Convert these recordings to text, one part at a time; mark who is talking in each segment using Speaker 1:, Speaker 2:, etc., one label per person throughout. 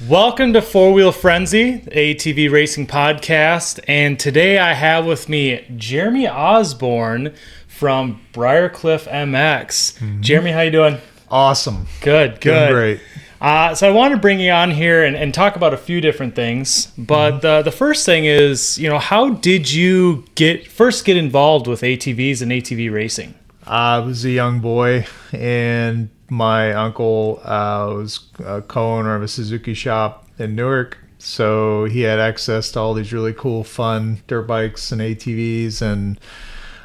Speaker 1: Welcome to Four Wheel Frenzy, ATV racing podcast, and today I have with me Jeremy Osborn from Briarcliff MX. Mm-hmm. Jeremy, how you doing?
Speaker 2: Awesome.
Speaker 1: Good.
Speaker 2: Doing great.
Speaker 1: So I want to bring you on here and talk about a few different things, but the first thing is, how did you first get involved with ATVs and ATV racing?
Speaker 2: I was a young boy, and my uncle was a co-owner of a Suzuki shop in Newark, so he had access to all these really cool, fun dirt bikes and ATVs. And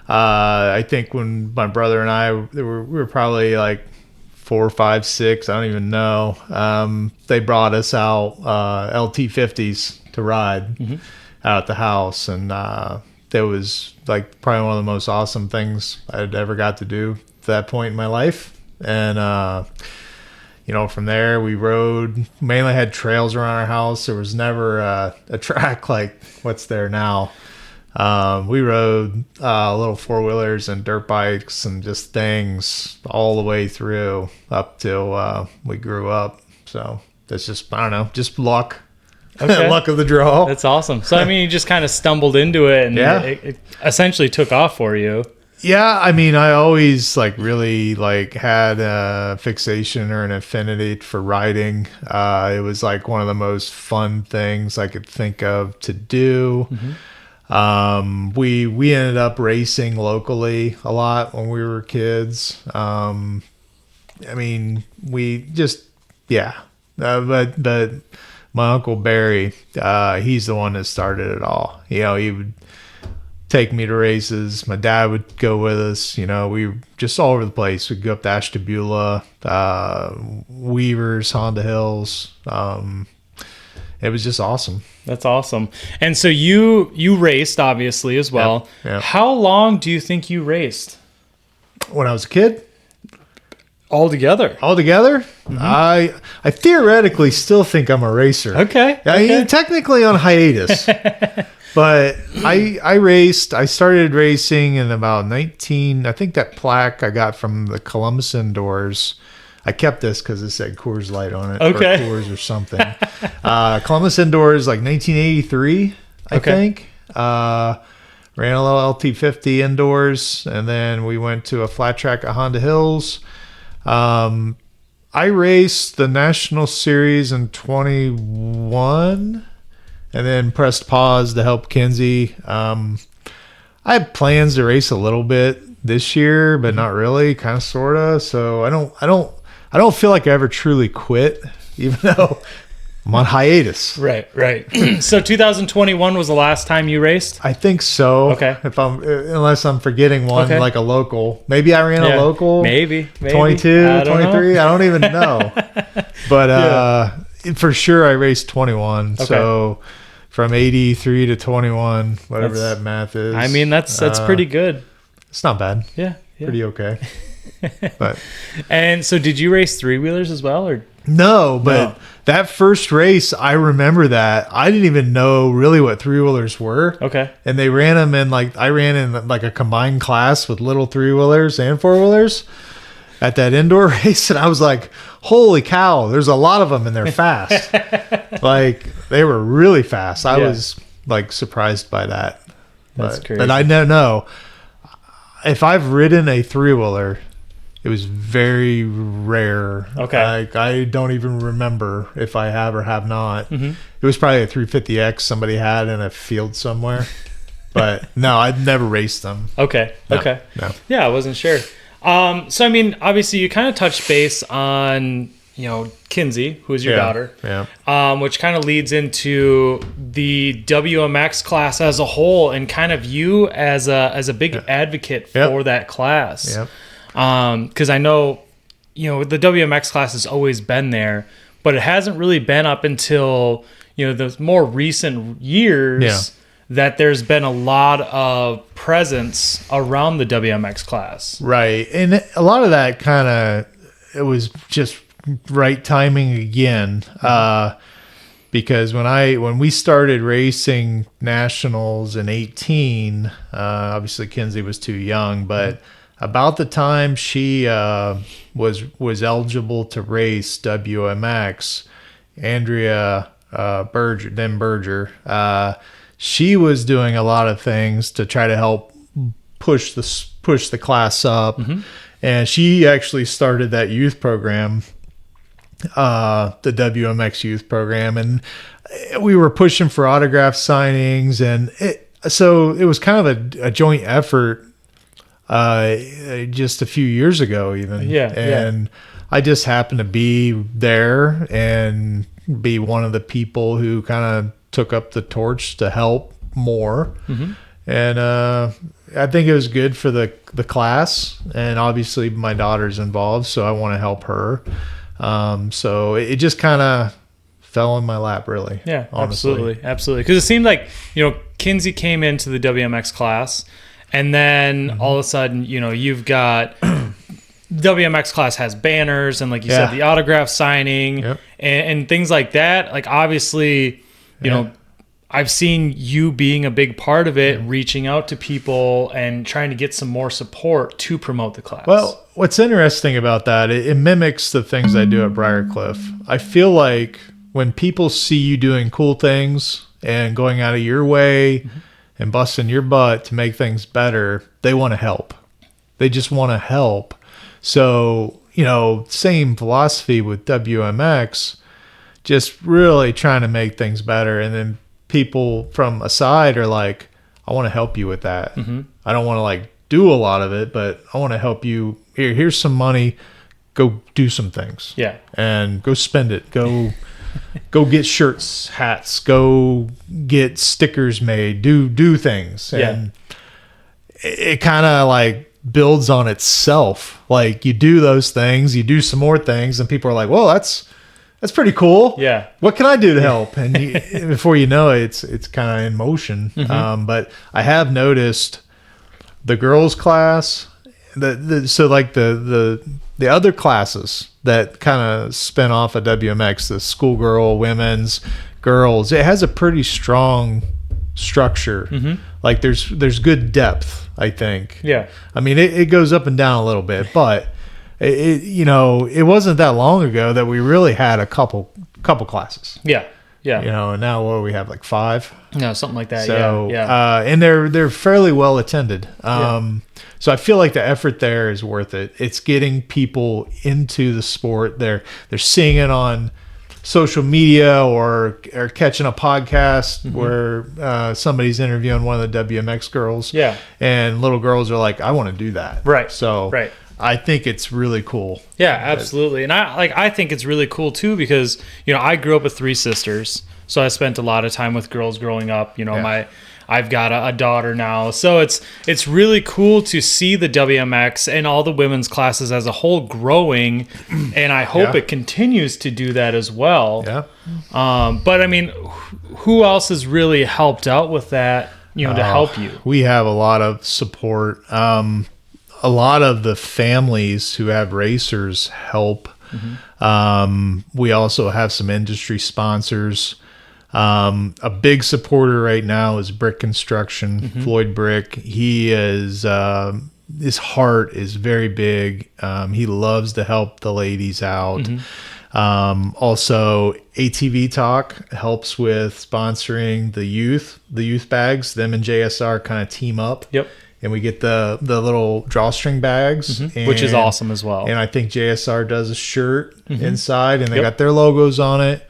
Speaker 2: I think when my brother and I we were probably like 4, 5, 6, I don't even know. They brought us out LT50s to ride out at the house, and that was like probably one of the most awesome things I'd ever got to do at that point in my life. And from there we rode, mainly had trails around our house. There was never a track like what's there now. We rode little four-wheelers and dirt bikes and just things all the way through up till we grew up. So that's just, I don't know, just luck. Okay. Luck of the draw.
Speaker 1: That's awesome. So, you just kind of stumbled into it, and it essentially took off for you.
Speaker 2: Yeah, I always really had a fixation or an affinity for riding. It was like one of the most fun things I could think of to do. We ended up racing locally a lot when we were kids. But my Uncle Barry, he's the one that started it all. He would take me to races. My dad would go with us. We were just all over the place. We'd go up to Ashtabula, Weavers, Honda Hills. It was just awesome.
Speaker 1: That's awesome. And so you raced, obviously, as well.
Speaker 2: Yep.
Speaker 1: How long do you think you raced?
Speaker 2: When I was a kid?
Speaker 1: Altogether?
Speaker 2: I theoretically still think I'm a racer.
Speaker 1: Okay.
Speaker 2: Technically on hiatus. But I started racing in about 19. I think that plaque I got from the Columbus Indoors. I kept this because it said Coors Light on it.
Speaker 1: Okay.
Speaker 2: Or Coors or something. Columbus Indoors, 1983, I think. Ran a little LT50 indoors, and then we went to a flat track at Honda Hills. I raced the National Series in 21 and then pressed pause to help Kinsey. I had plans to race a little bit this year, but not really, kind of, sort of. So I don't feel like I ever truly quit, even though I'm on hiatus.
Speaker 1: Right. So 2021 was the last time you raced?
Speaker 2: I think so.
Speaker 1: Okay.
Speaker 2: Unless I'm forgetting one, like a local. Maybe I ran a local.
Speaker 1: Maybe.
Speaker 2: 22, 23. I don't even know. But for sure I raced 21. Okay. So from 83 to 21, whatever that math is.
Speaker 1: That's pretty good.
Speaker 2: It's not bad.
Speaker 1: Yeah.
Speaker 2: Pretty okay. But
Speaker 1: and so did you race three-wheelers as well, or?
Speaker 2: No, but that first race, I remember that. I didn't even know really what three-wheelers were.
Speaker 1: Okay.
Speaker 2: And they ran them in I ran in a combined class with little three-wheelers and four-wheelers at that indoor race. And I was like, holy cow, there's a lot of them and they're fast. They were really fast. I was surprised by that.
Speaker 1: That's crazy.
Speaker 2: But I don't know. If I've ridden a three-wheeler, it was very rare.
Speaker 1: Okay.
Speaker 2: I don't even remember if I have or have not. It was probably a 350X somebody had in a field somewhere. But no, I've never raced them.
Speaker 1: Okay. No. Yeah, I wasn't sure. So, obviously you kind of touched base on, Kinsey, who's your daughter.
Speaker 2: Yeah.
Speaker 1: Which kind of leads into the WMX class as a whole, and kind of you as a big advocate for that class.
Speaker 2: Yep.
Speaker 1: Because I know, the WMX class has always been there, but it hasn't really been up until, the more recent years that there's been a lot of presence around the WMX class.
Speaker 2: Right. And a lot of that it was just right timing again. Because when we started racing nationals in 18, obviously Kinsey was too young, but about the time she was eligible to race WMX, Andrea Berger, she was doing a lot of things to try to help push the class up. And she actually started that youth program, the WMX youth program, and we were pushing for autograph signings, and so it was kind of a joint effort just a few years ago even. And I just happened to be there and be one of the people who kind of took up the torch to help more. And I think it was good for the class, and obviously my daughter's involved, so I want to help her. So it just kind of fell in my lap, really. Yeah, honestly.
Speaker 1: Absolutely. Because it seemed like, Kinsey came into the WMX class, and then all of a sudden, you've got WMX class has banners and, like you said, the autograph signing and things like that. Like, obviously, I've seen you being a big part of it, reaching out to people and trying to get some more support to promote the class.
Speaker 2: Well, what's interesting about that, it mimics the things I do at Briarcliff. I feel like when people see you doing cool things and going out of your way and busting your butt to make things better, they want to help. They just want to help. So, same philosophy with WMX, just really trying to make things better. And then people from aside are like, I want to help you with that. I don't want to do a lot of it, but I want to help you. Here's some money. Go do some things. And go spend it. Go get shirts, hats, go get stickers made, do things. And it kind of builds on itself. Like, you do those things, you do some more things, and people are like, well, that's pretty cool. What can I do to help? And before you know it, it's kind of in motion. But I have noticed the girls class, the other classes that kind of spin off of WMX, the schoolgirl, women's, girls, it has a pretty strong structure. Like, there's good depth, I think. I mean, it goes up and down a little bit, but it wasn't that long ago that we really had a couple classes. And now what do we have, 5?
Speaker 1: No, something like that.
Speaker 2: So, and they're fairly well attended. So I feel like the effort there is worth it. It's getting people into the sport. They're seeing it on social media or catching a podcast where somebody's interviewing one of the WMX girls. And little girls are like, I want to do that. So I think it's really cool.
Speaker 1: Absolutely. And I think it's really cool too, because I grew up with 3 sisters, so I spent a lot of time with girls growing up. I've got a daughter now, so it's really cool to see the WMX and all the women's classes as a whole growing, and I hope it continues to do that as well. But I mean, who else has really helped out with that? To help you.
Speaker 2: We have a lot of support. A lot of the families who have racers help. We also have some industry sponsors. A big supporter right now is Brick Construction, Floyd Brick. He is, his heart is very big. He loves to help the ladies out. Also, ATV Talk helps with sponsoring the youth bags. Them and JSR kind of team up. And we get the little drawstring bags,
Speaker 1: which is awesome as well.
Speaker 2: And I think JSR does a shirt inside, and they got their logos on it.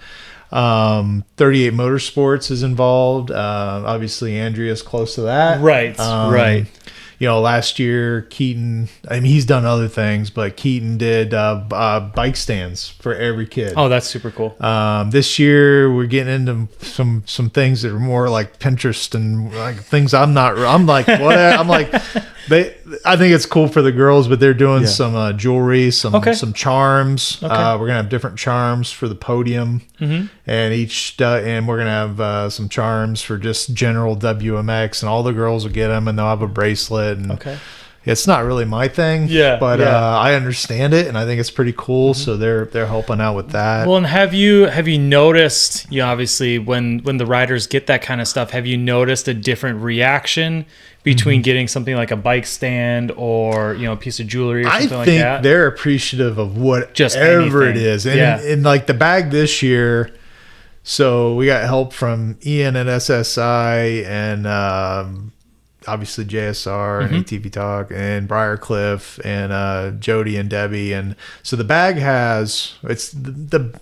Speaker 2: 38 Motorsports is involved. Obviously, Andrea's close to that.
Speaker 1: Right.
Speaker 2: Last year, Keaton, I mean, he's done other things, but Keaton did bike stands for every kid.
Speaker 1: Oh, that's super cool.
Speaker 2: This year, we're getting into some things that are more like Pinterest and things I'm like, what? I'm like, I think it's cool for the girls, but they're doing some jewelry, some charms. We're gonna have different charms for the podium, and and we're gonna have some charms for just general WMX, and all the girls will get them, and they'll have a bracelet. And It's not really my thing, but I understand it, and I think it's pretty cool. So they're helping out with that.
Speaker 1: Well, and have you noticed? Obviously, when the riders get that kind of stuff, have you noticed a different reaction between getting something like a bike stand or a piece of jewelry or something like that?
Speaker 2: I think they're appreciative of whatever it is, and like the bag this year. So we got help from Ian at SSI and. Obviously JSR and ATV Talk and Briarcliff and Jody and Debbie. And so the bag it's the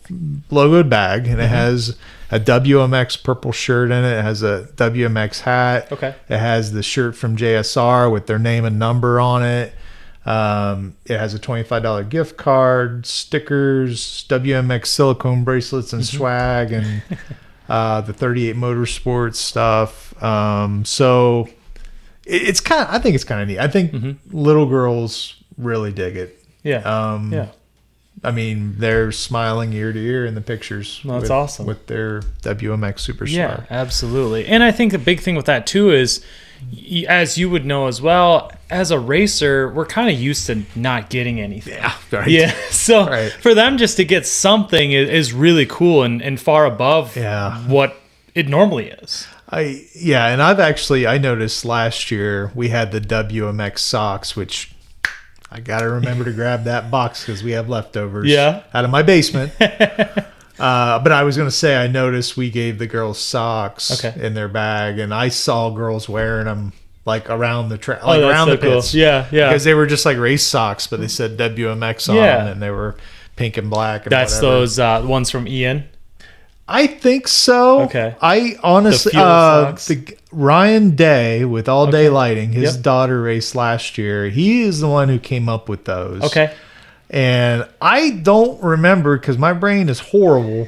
Speaker 2: logoed bag, and it has a WMX purple shirt in it. It has a WMX hat.
Speaker 1: Okay.
Speaker 2: It has the shirt from JSR with their name and number on it. It has a $25 gift card, stickers, WMX silicone bracelets and swag, and the 38 Motorsports stuff. So it's kind of, I think it's kind of neat. I think little girls really dig it.
Speaker 1: Yeah.
Speaker 2: I mean, they're smiling ear to ear in the pictures.
Speaker 1: Well, that's awesome.
Speaker 2: With their WMX Superstar.
Speaker 1: Yeah, absolutely. And I think the big thing with that too is, as you would know as well, as a racer, we're kind of used to not getting anything.
Speaker 2: Yeah, right.
Speaker 1: Yeah, so for them just to get something is really cool and far above what it normally is.
Speaker 2: And I noticed last year we had the WMX socks, which I got to remember to grab that box because we have leftovers out of my basement. But I was going to say, I noticed we gave the girls socks in their bag, and I saw girls wearing them like around the track, like around the pits.
Speaker 1: Cool. Yeah.
Speaker 2: Because they were just like race socks, but they said WMX on them, and they were pink and black. And
Speaker 1: that's those ones from Ian.
Speaker 2: I think so.
Speaker 1: Okay.
Speaker 2: I honestly, Ryan Day with All Day Lighting, his daughter raced last year. He is the one who came up with those.
Speaker 1: Okay.
Speaker 2: And I don't remember, because my brain is horrible,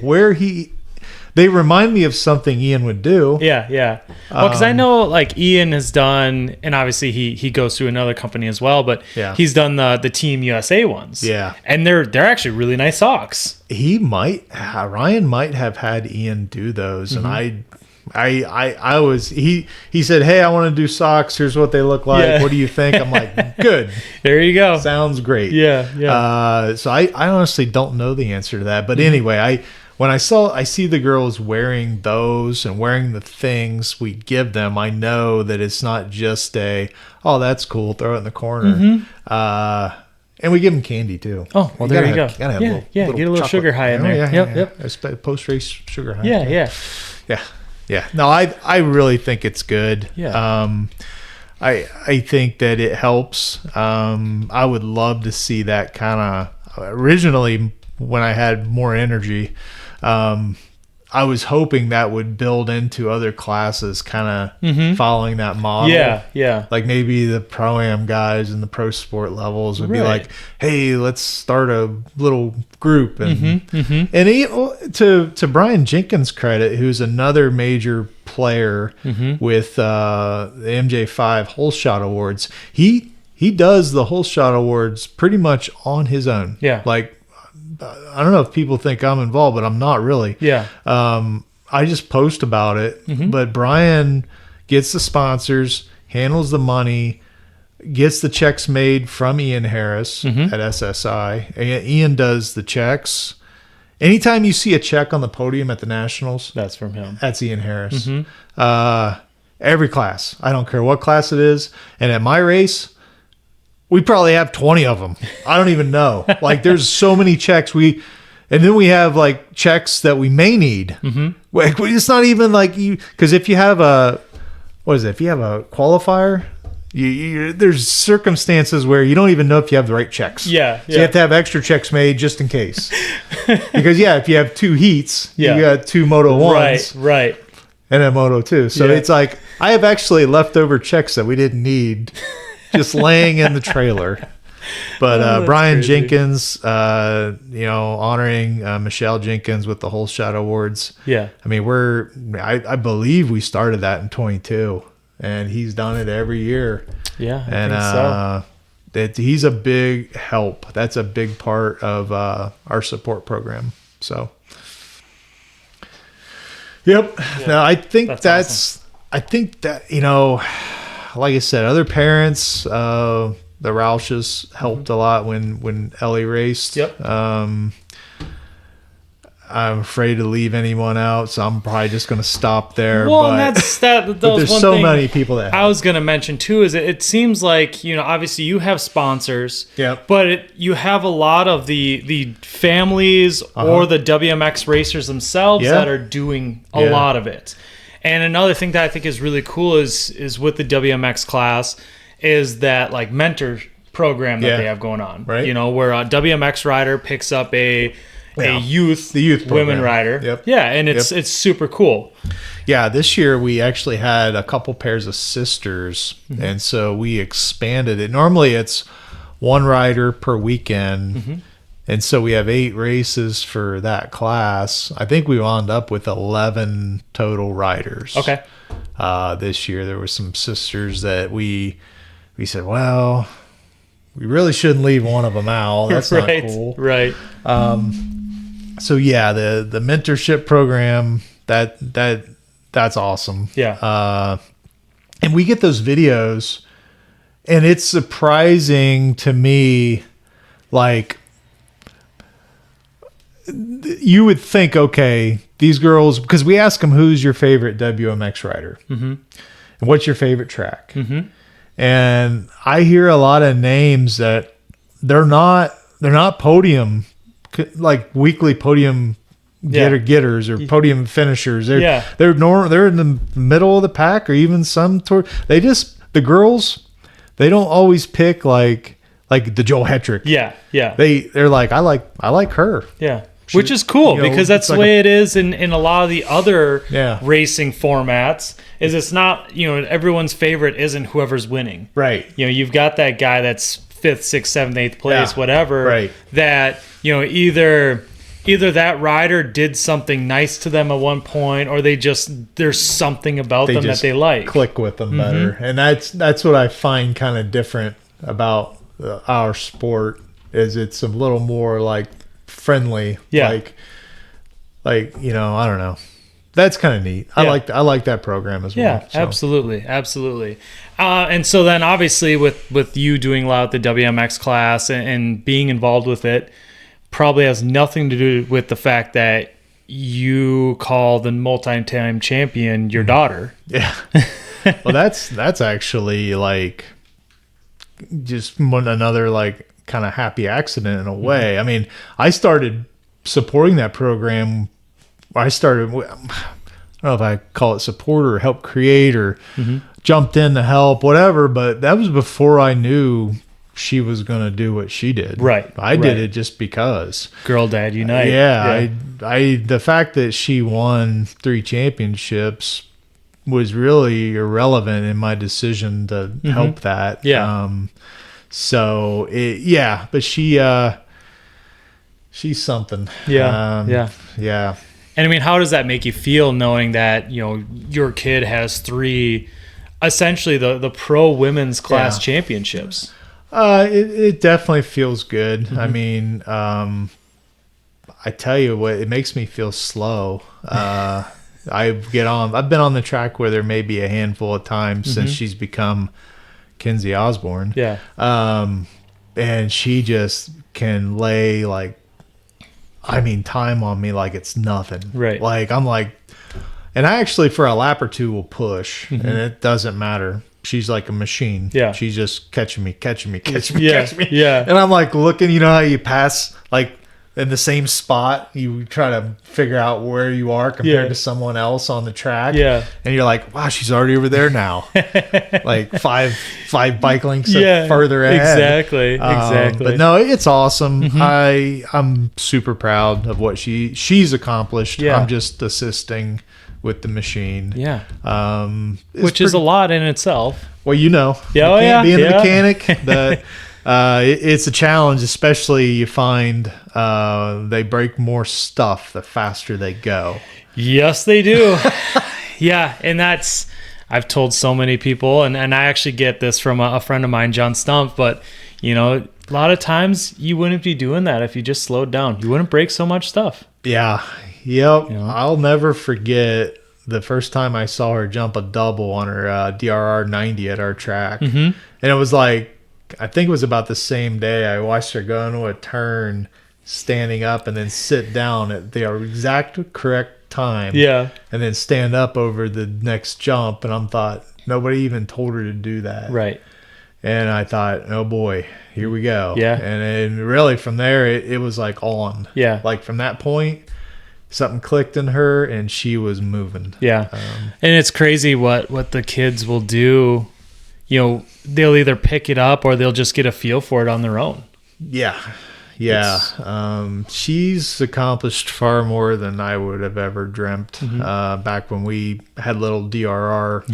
Speaker 2: they remind me of something Ian would do.
Speaker 1: Yeah. Well, because I know like Ian has done, and obviously he goes through another company as well, but he's done the Team USA ones. Yeah. And they're actually really nice socks.
Speaker 2: Ryan might have had Ian do those, and he said, "Hey, I want to do socks. Here's what they look like. Yeah. What do you think?" I'm like, "Good."
Speaker 1: There you go.
Speaker 2: Sounds great.
Speaker 1: Yeah.
Speaker 2: So I honestly don't know the answer to that, but anyway, when I see the girls wearing those and wearing the things we give them, I know that it's not just that's cool, throw it in the corner. And we give them candy too.
Speaker 1: Oh, well, there you go.
Speaker 2: Gotta have
Speaker 1: get a little sugar high in there.
Speaker 2: Yep. Post-race sugar high.
Speaker 1: Yeah.
Speaker 2: No, I really think it's good.
Speaker 1: Yeah.
Speaker 2: I think that it helps. I would love to see that kind of. Originally, when I had more energy, I was hoping that would build into other classes, kind of following that model.
Speaker 1: Yeah.
Speaker 2: Like maybe the Pro-Am guys and the pro sport levels would be like, hey, let's start a little group. And to Brian Jenkins' credit, who's another major player with the MJ5 Whole Shot Awards, he does the Whole Shot Awards pretty much on his own.
Speaker 1: Yeah.
Speaker 2: Like, I don't know if people think I'm involved, but I'm not really.
Speaker 1: Yeah.
Speaker 2: I just post about it, but Brian gets the sponsors, handles the money, gets the checks made from Ian Harris at SSI. And Ian does the checks. Anytime you see a check on the podium at the Nationals,
Speaker 1: that's from him.
Speaker 2: That's Ian Harris. Every class. I don't care what class it is. And at my race, we probably have 20 of them. I don't even know. Like, there's so many checks. And then we have like checks that we may need. Like, it's not even like because if you have if you have a qualifier, there's circumstances where you don't even know if you have the right checks.
Speaker 1: Yeah.
Speaker 2: So you have to have extra checks made just in case. Because if you have 2 heats, you got 2 Moto 1s.
Speaker 1: Right.
Speaker 2: And a Moto 2. So it's like, I have actually leftover checks that we didn't need just laying in the trailer. But Brian crazy. Jenkins, honoring Michelle Jenkins with the Whole Shot Awards.
Speaker 1: Yeah.
Speaker 2: I mean, I believe we started that in 22, and he's done it every year.
Speaker 1: Yeah,
Speaker 2: I think so. He's a big help. That's a big part of our support program. So, yep. Yeah. Now, I think that's awesome. I think that, like I said, other parents, The Roush's helped a lot when Ellie raced.
Speaker 1: Yep.
Speaker 2: I'm afraid to leave anyone out, so I'm probably just going to stop there.
Speaker 1: Well,
Speaker 2: but,
Speaker 1: and but
Speaker 2: there's
Speaker 1: one
Speaker 2: so
Speaker 1: thing
Speaker 2: many people that
Speaker 1: I was going to mention too is it seems like, you know, obviously you have sponsors, but you have a lot of the families or the WMX racers themselves that are doing a lot of it. And another thing that I think is really cool is with the WMX class is that like mentor program that they have going on,
Speaker 2: right?
Speaker 1: You know, where a WMX rider picks up the youth women rider.
Speaker 2: Yep.
Speaker 1: Yeah, and it's super cool.
Speaker 2: Yeah, this year we actually had a couple pairs of sisters, and so we expanded it. Normally it's one rider per weekend, and so we have 8 races for that class. I think we wound up with 11 total riders.
Speaker 1: Okay.
Speaker 2: This year there were some sisters that we said, well, we really shouldn't leave one of them out. That's not cool.
Speaker 1: Right.
Speaker 2: So yeah, the mentorship program that's awesome.
Speaker 1: Yeah.
Speaker 2: And we get those videos, and it's surprising to me, like you would think, okay, these girls, because we ask them who's your favorite WMX rider, and what's your favorite track, and I hear a lot of names that they're not podium, like weekly podium getters or podium finishers. They're in the middle of the pack, or even some the girls, they don't always pick like the Joel Hetrick.
Speaker 1: Yeah.
Speaker 2: They're like, I like her.
Speaker 1: Yeah. Which is cool, because that's the way it is in a lot of the other racing formats. Is it's not, you know, everyone's favorite isn't whoever's winning.
Speaker 2: Right.
Speaker 1: You know, you've got that guy that's 5th, 6th, 7th, 8th place, whatever.
Speaker 2: Right.
Speaker 1: That, you know, either that rider did something nice to them at one point, or there's something about them that they like.
Speaker 2: Click with them better. And that's what I find kind of different about our sport, is it's a little more like friendly. Like, you know, I don't know. That's kind of neat. I like that program as well.
Speaker 1: Yeah, so. Absolutely. And so then obviously with you doing a lot with the WMX class and being involved with it, probably has nothing to do with the fact that you call the multi-time champion your daughter.
Speaker 2: Yeah. Well, that's actually like just another like kind of happy accident in a way. I mean, I started supporting that program. I don't know if I call it support or help create or jumped in to help, whatever, but that was before I knew she was going to do what she did.
Speaker 1: Right.
Speaker 2: I did it just because.
Speaker 1: Girl Dad Unite.
Speaker 2: Yeah. The fact that she won 3 championships was really irrelevant in my decision to help that.
Speaker 1: Yeah.
Speaker 2: But she's something.
Speaker 1: Yeah.
Speaker 2: Yeah.
Speaker 1: And I mean, how does that make you feel, knowing that, you know, your kid has 3, essentially the pro women's class championships?
Speaker 2: It definitely feels good. I mean, I tell you what, it makes me feel slow. I've been on the track where there may be a handful of times since she's become Kinsey Osborn.
Speaker 1: Yeah.
Speaker 2: And she just can lay time on me like it's nothing.
Speaker 1: Right.
Speaker 2: Like, I'm like, and I actually for a lap or 2 will push, and it doesn't matter. She's like a machine.
Speaker 1: Yeah.
Speaker 2: She's just catching me.
Speaker 1: Yeah.
Speaker 2: And I'm like looking, you know how you pass like in the same spot, you try to figure out where you are compared to someone else on the track.
Speaker 1: Yeah.
Speaker 2: And you're like, wow, she's already over there now. Like five bike lengths further ahead.
Speaker 1: Exactly.
Speaker 2: But no, it's awesome. I'm super proud of what she's accomplished.
Speaker 1: Yeah.
Speaker 2: I'm just assisting with the machine.
Speaker 1: Yeah.
Speaker 2: Which
Speaker 1: is a lot in itself.
Speaker 2: Well, you know.
Speaker 1: Yeah.
Speaker 2: Being a mechanic, it's a challenge, especially you find they break more stuff the faster they go.
Speaker 1: Yes, they do. Yeah, and I've told so many people, and I actually get this from a friend of mine, John Stump, but, you know, a lot of times you wouldn't be doing that if you just slowed down. You wouldn't break so much stuff.
Speaker 2: Yeah. Yep.
Speaker 1: You know?
Speaker 2: I'll never forget the first time I saw her jump a double on her DRR 90 at our track. And it was like, I think it was about the same day, I watched her go into a turn, standing up, and then sit down at the exact correct time.
Speaker 1: Yeah. And
Speaker 2: then stand up over the next jump. And I'm thought, nobody even told her to do that.
Speaker 1: Right.
Speaker 2: And I thought, oh boy, here we go.
Speaker 1: Yeah.
Speaker 2: And then really from there, it was like on.
Speaker 1: Yeah.
Speaker 2: Like from that point, something clicked in her and she was moving.
Speaker 1: Yeah. And it's crazy what the kids will do. You know, they'll either pick it up or they'll just get a feel for it on their own.
Speaker 2: Yeah. Yeah. She's accomplished far more than I would have ever dreamt. Back when we had little DRR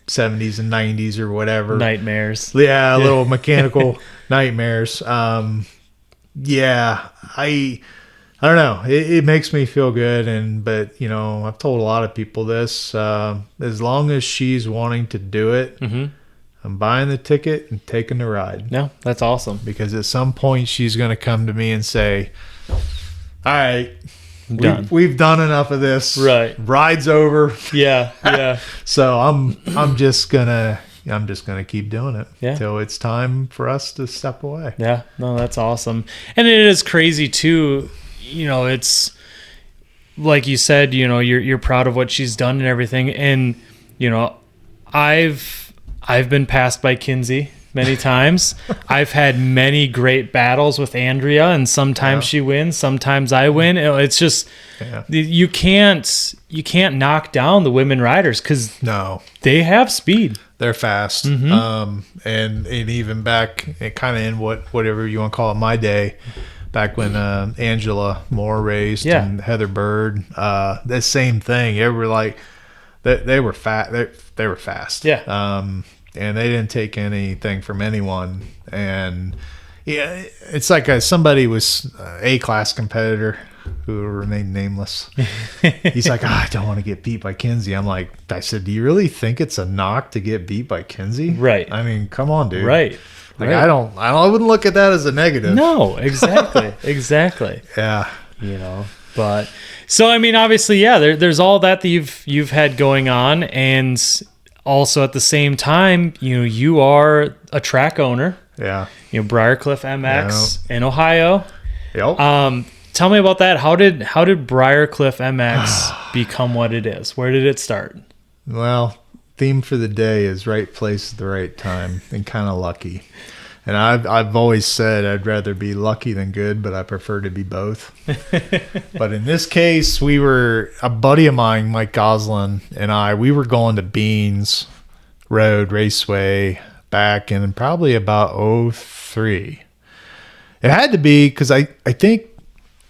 Speaker 2: 70s and 90s or whatever.
Speaker 1: Nightmares.
Speaker 2: Yeah. Little mechanical nightmares. Yeah. I don't know. It makes me feel good. But, you know, I've told a lot of people this. As long as she's wanting to do it, I'm buying the ticket and taking the ride.
Speaker 1: No, that's awesome.
Speaker 2: Because at some point she's going to come to me and say, all right, we've done enough of this.
Speaker 1: Right.
Speaker 2: Ride's over.
Speaker 1: Yeah. Yeah.
Speaker 2: So I'm just gonna keep doing it until it's time for us to step away.
Speaker 1: Yeah. No, that's awesome. And it is crazy too. You know, it's like you said, you know, you're proud of what she's done and everything. And, you know, I've been passed by Kinsey many times. I've had many great battles with Andrea, and sometimes she wins, sometimes I win. It's just you can't knock down the women riders because they have speed.
Speaker 2: They're fast. And even back kind of in whatever you want to call it, my day, back when Angela Moore raced and Heather Bird, the same thing. They were like they were fast. They were fast.
Speaker 1: Yeah.
Speaker 2: And they didn't take anything from anyone. And yeah, it's like somebody was A-class competitor who will remain nameless. He's like, I don't want to get beat by Kinsey. I said, do you really think it's a knock to get beat by Kinsey?
Speaker 1: Right.
Speaker 2: I mean, come on, dude.
Speaker 1: Right.
Speaker 2: Like, I wouldn't look at that as a negative.
Speaker 1: No, exactly. Exactly.
Speaker 2: Yeah.
Speaker 1: You know, but so, I mean, obviously, yeah, there's all that you've had going on. And also at the same time, you know, you are a track owner.
Speaker 2: Yeah.
Speaker 1: You know, Briarcliff MX in Ohio.
Speaker 2: Yep.
Speaker 1: Tell me about that. How did Briarcliff MX become what it is? Where did it start?
Speaker 2: Well, theme for the day is right place at the right time and kind of lucky. And I've always said I'd rather be lucky than good, but I prefer to be both. But in this case, we were a buddy of mine, Mike Goslin, and we were going to Beans Road Raceway back in probably about 03. It had to be because I think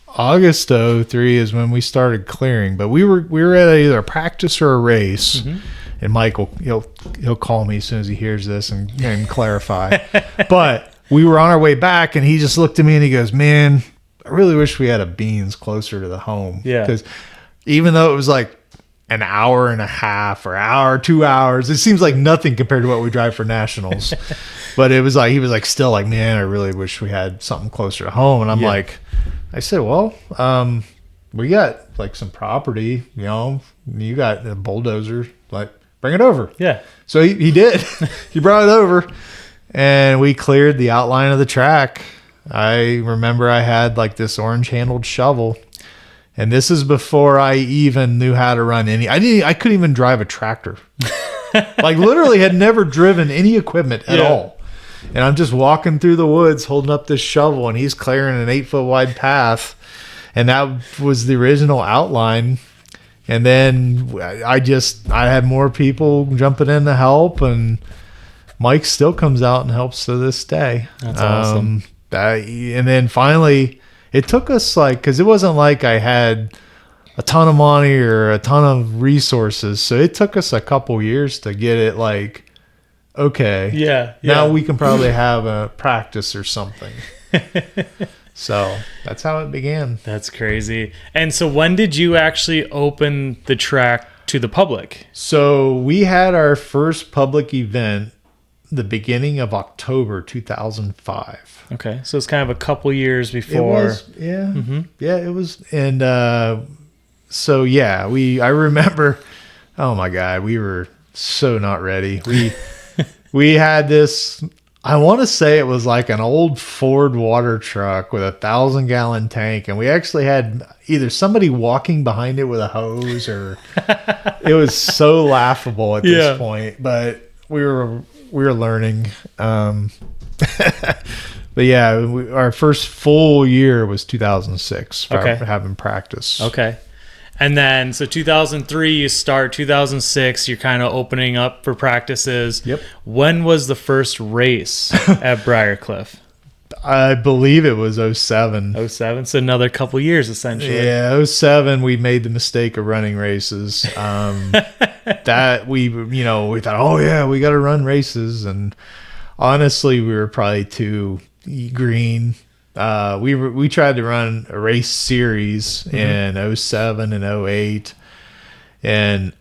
Speaker 2: August of 03 is when we started clearing, but we were at either a practice or a race. And Michael, he'll call me as soon as he hears this and clarify. But we were on our way back, and he just looked at me and he goes, "Man, I really wish we had a Beans closer to the home."
Speaker 1: Yeah.
Speaker 2: Because even though it was like an hour and a half or hour, 2 hours, it seems like nothing compared to what we drive for nationals. But it was like he was like still like, "Man, I really wish we had something closer to home." And I'm like, I said, "Well, we got like some property, you know, you got a bulldozer, like." Bring it over.
Speaker 1: Yeah.
Speaker 2: So he did. He brought it over, and we cleared the outline of the track. I remember I had like this orange-handled shovel, and this is before I even knew how to run any. I couldn't even drive a tractor. Like literally had never driven any equipment at all. And I'm just walking through the woods holding up this shovel, and he's clearing an 8-foot wide path, and that was the original outline. And then I had more people jumping in to help, and Mike still comes out and helps to this day.
Speaker 1: That's awesome.
Speaker 2: And then finally, it took us because it wasn't like I had a ton of money or a ton of resources. So it took us a couple years to get it okay.
Speaker 1: Yeah.
Speaker 2: Now we can probably have a practice or something. So that's how it began.
Speaker 1: That's crazy. And so when did you actually open the track to the public?
Speaker 2: So we had our first public event the beginning of October 2005.
Speaker 1: Okay. So it's kind of a couple years before.
Speaker 2: It was, yeah. Yeah, it was. And so, yeah, I remember, oh my God, we were so not ready. We had this I want to say it was like an old Ford water truck with a 1,000-gallon tank, and we actually had either somebody walking behind it with a hose, or it was so laughable at this point. But we were learning. But yeah, our first full year was 2006 for having practice.
Speaker 1: Okay. And then, so 2003, you start. 2006, you're kind of opening up for practices.
Speaker 2: Yep.
Speaker 1: When was the first race at Briarcliff?
Speaker 2: I believe it was 07.
Speaker 1: 07, so another couple years, essentially.
Speaker 2: Yeah, 07, we made the mistake of running races. That we thought, oh yeah, we got to run races. And honestly, we were probably too green. We tried to run a race series in 07 and 08 and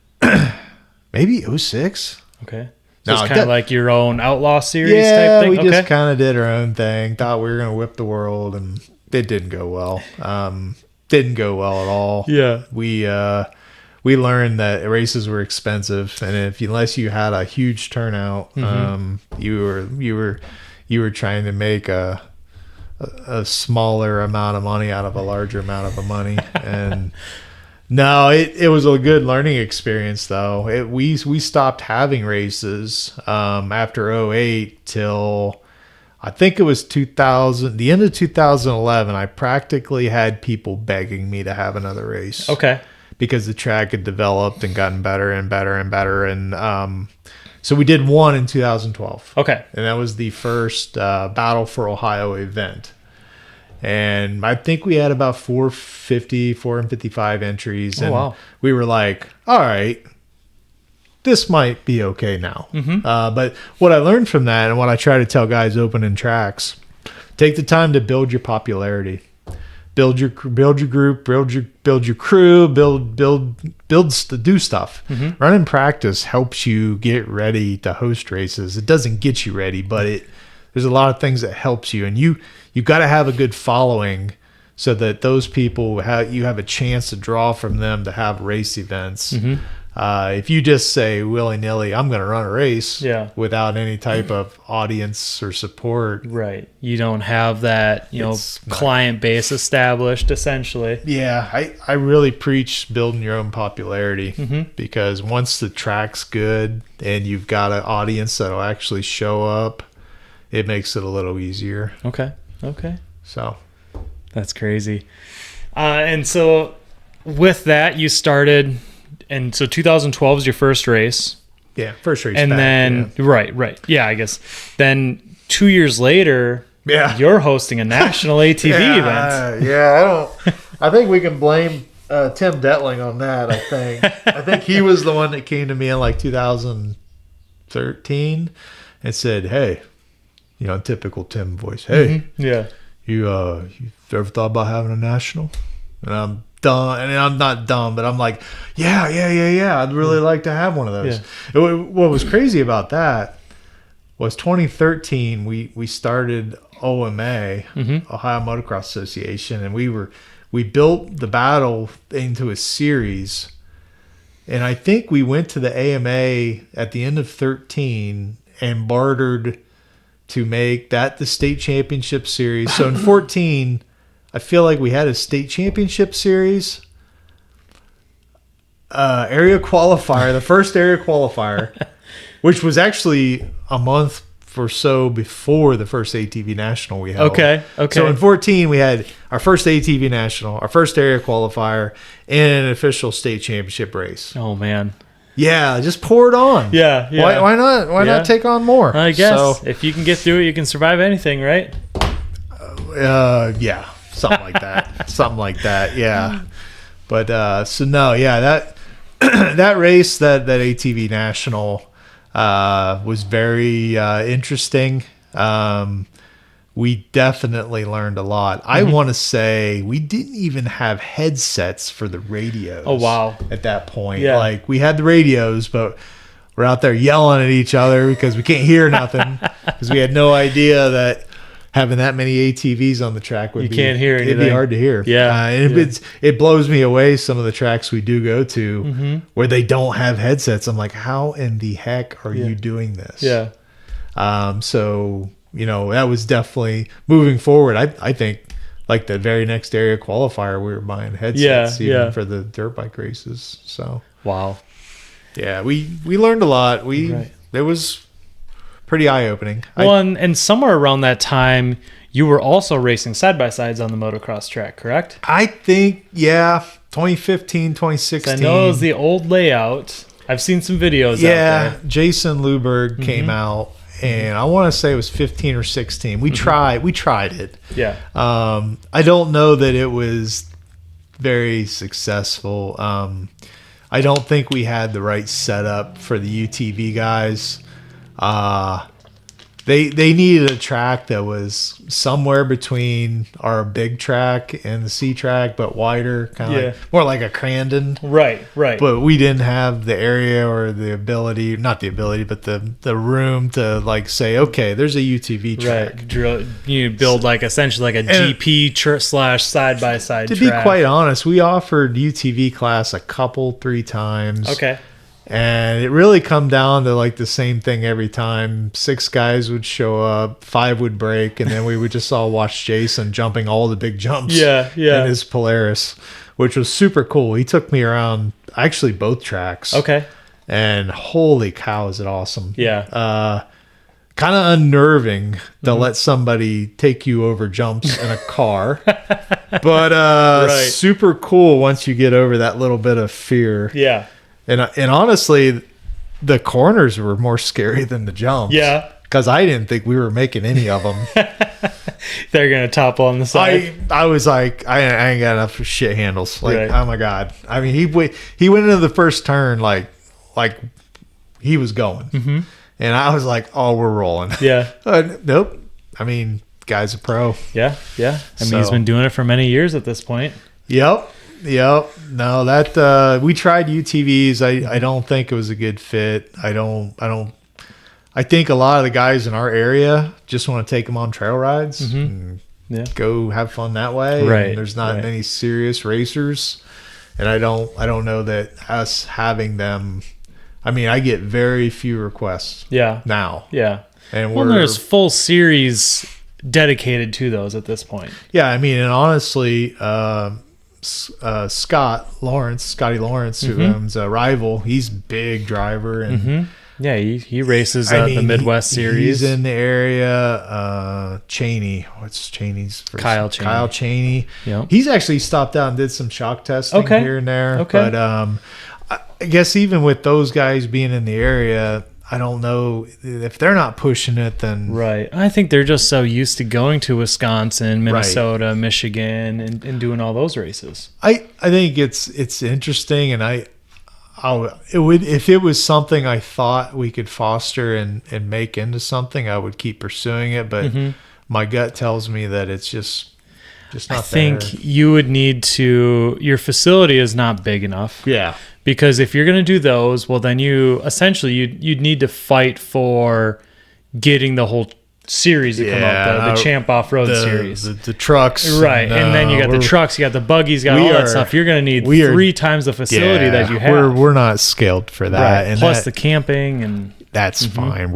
Speaker 2: maybe 06.
Speaker 1: Okay. So it's kind of like your own outlaw series type thing?
Speaker 2: We just kind of did our own thing. Thought we were going to whip the world, and it didn't go well. Didn't go well at all.
Speaker 1: Yeah.
Speaker 2: We learned that races were expensive, and unless you had a huge turnout, you were trying to make a smaller amount of money out of a larger amount of money. And no, it was a good learning experience though. We stopped having races after 08 till I think it was 2000, the end of 2011. I practically had people begging me to have another race.
Speaker 1: Okay. Because
Speaker 2: the track had developed and gotten better and better and better. And so we did one in 2012.
Speaker 1: Okay.
Speaker 2: And that was the first Battle for Ohio event. And I think we had about 455 entries. And we were like, all right, this might be okay now. But what I learned from that, and what I try to tell guys opening tracks, take the time to build your popularity. Build your group, build your crew, do stuff. Running practice helps you get ready to host races. It doesn't get you ready, but there's a lot of things that helps you, and you've got to have a good following so that those people you have a chance to draw from them to have race events. If you just say willy-nilly, I'm going to run a race without any type of audience or support.
Speaker 1: Right. You don't have that, client base established, essentially.
Speaker 2: Yeah. I really preach building your own popularity because once the track's good and you've got an audience that'll actually show up, it makes it a little easier.
Speaker 1: Okay.
Speaker 2: So.
Speaker 1: That's crazy. And so with that, you started... And so 2012 is your first race.
Speaker 2: Yeah, first race.
Speaker 1: And then, right. Yeah, I guess. Then 2 years later, you're hosting a national ATV event.
Speaker 2: I think we can blame Tim Detling on that, I think. I think he was the one that came to me in like 2013 and said, hey, typical Tim voice. Hey, you ever thought about having a national? And I'm dumb, and I'm not dumb, but I'm like, yeah, I'd really like to have one of those. What was crazy about that was 2013 we started OMA, Ohio Motocross Association, and we built the battle into a series, and I think we went to the AMA at the end of 13 and bartered to make that the state championship series. So in 14 I feel like we had a state championship series, area qualifier, the first area qualifier, which was actually a month or so before the first ATV National we held.
Speaker 1: Okay.
Speaker 2: So in 14, we had our first ATV National, our first area qualifier, and an official state championship race.
Speaker 1: Oh, man.
Speaker 2: Yeah, just pour it on.
Speaker 1: Yeah.
Speaker 2: Why not? Why not take on more?
Speaker 1: I guess. If you can get through it, you can survive anything, right?
Speaker 2: Yeah. Something like that. Yeah. But that that race, that ATV National was very interesting. We definitely learned a lot. I want to say we didn't even have headsets for the radios.
Speaker 1: Oh, wow.
Speaker 2: At that point. Yeah. Like we had the radios, but we're out there yelling at each other because we can't hear nothing because we had no idea that having that many ATVs on the track
Speaker 1: can't hear anything.
Speaker 2: It'd be hard to hear. It blows me away, some of the tracks we do go to where they don't have headsets. I'm like, how in the heck are you doing this?
Speaker 1: Yeah.
Speaker 2: So, that was definitely moving forward. I think like the very next area qualifier, we were buying headsets for the dirt bike races. So,
Speaker 1: wow.
Speaker 2: Yeah, we learned a lot. It was pretty eye-opening.
Speaker 1: Well, and somewhere around that time, you were also racing side-by-sides on the motocross track, correct?
Speaker 2: I think, 2015, 2016.
Speaker 1: I know it was the old layout. I've seen some videos out there.
Speaker 2: Jason Luberg came out, and I want to say it was 15 or 16. We tried it.
Speaker 1: Yeah.
Speaker 2: I don't know that it was very successful. I don't think we had the right setup for the UTV guys. They needed a track that was somewhere between our big track and the C track, but wider, kind of more like a Crandon.
Speaker 1: Right.
Speaker 2: But we didn't have the area or the ability, not the ability, but the room to like say, okay, there's a UTV track.
Speaker 1: Right. You build like essentially like a GP / side-by-side
Speaker 2: to
Speaker 1: track.
Speaker 2: be quite honest, we offered UTV class 3 times.
Speaker 1: Okay.
Speaker 2: And it really come down to like the same thing every time. 6 guys would show up, 5 would break, and then we would just all watch Jason jumping all the big jumps in his Polaris, which was super cool. He took me around actually both tracks.
Speaker 1: Okay.
Speaker 2: And holy cow, is it awesome.
Speaker 1: Yeah.
Speaker 2: Kind of unnerving to let somebody take you over jumps in a car. But super cool once you get over that little bit of fear.
Speaker 1: Yeah.
Speaker 2: And honestly, the corners were more scary than the jumps.
Speaker 1: Yeah.
Speaker 2: Because I didn't think we were making any of them.
Speaker 1: They're going to topple on the side.
Speaker 2: I was like, I ain't got enough shit handles. Like,
Speaker 1: Right.
Speaker 2: Oh my God. I mean, he went into the first turn like he was going.
Speaker 1: Mm-hmm.
Speaker 2: And I was like, oh, we're rolling.
Speaker 1: Yeah.
Speaker 2: Nope. I mean, guy's a pro.
Speaker 1: Yeah. I mean, he's been doing it for many years at this point.
Speaker 2: Yep. No, that we tried UTVs. I don't think it was a good fit. I think a lot of the guys in our area just want to take them on trail rides and go have fun that way.
Speaker 1: Right.
Speaker 2: And there's not many serious racers, and I don't know that us having them. I mean, I get very few requests.
Speaker 1: Yeah.
Speaker 2: Now.
Speaker 1: Yeah.
Speaker 2: And
Speaker 1: there's full series dedicated to those at this point.
Speaker 2: Yeah. I mean, and honestly. Scotty Lawrence, who owns a Rival, he's a big driver, and
Speaker 1: he races the Midwest Series.
Speaker 2: He's in the area. Cheney, what's Cheney's first?
Speaker 1: Kyle
Speaker 2: Cheney.
Speaker 1: Yep.
Speaker 2: He's actually stopped out and did some shock testing here and there.
Speaker 1: Okay.
Speaker 2: But I guess even with those guys being in the area, I don't know if they're not pushing it, then
Speaker 1: right. I think they're just so used to going to Wisconsin, Minnesota, Michigan, and doing all those races.
Speaker 2: I think it's interesting, and it would, if it was something I thought we could foster and make into something, I would keep pursuing it. But my gut tells me that it's just not. I
Speaker 1: think you would need to. Your facility is not big enough.
Speaker 2: Yeah.
Speaker 1: Because if you're going to do those, well, then you'd need to fight for getting the whole series to come up, the Champ Off-Road series.
Speaker 2: The trucks.
Speaker 1: Right. And then you got the trucks, you got the buggies, you got all that stuff. You're going to need 3 times the facility that you have.
Speaker 2: We're not scaled for that.
Speaker 1: Right.
Speaker 2: And
Speaker 1: plus the camping. And
Speaker 2: that's fine.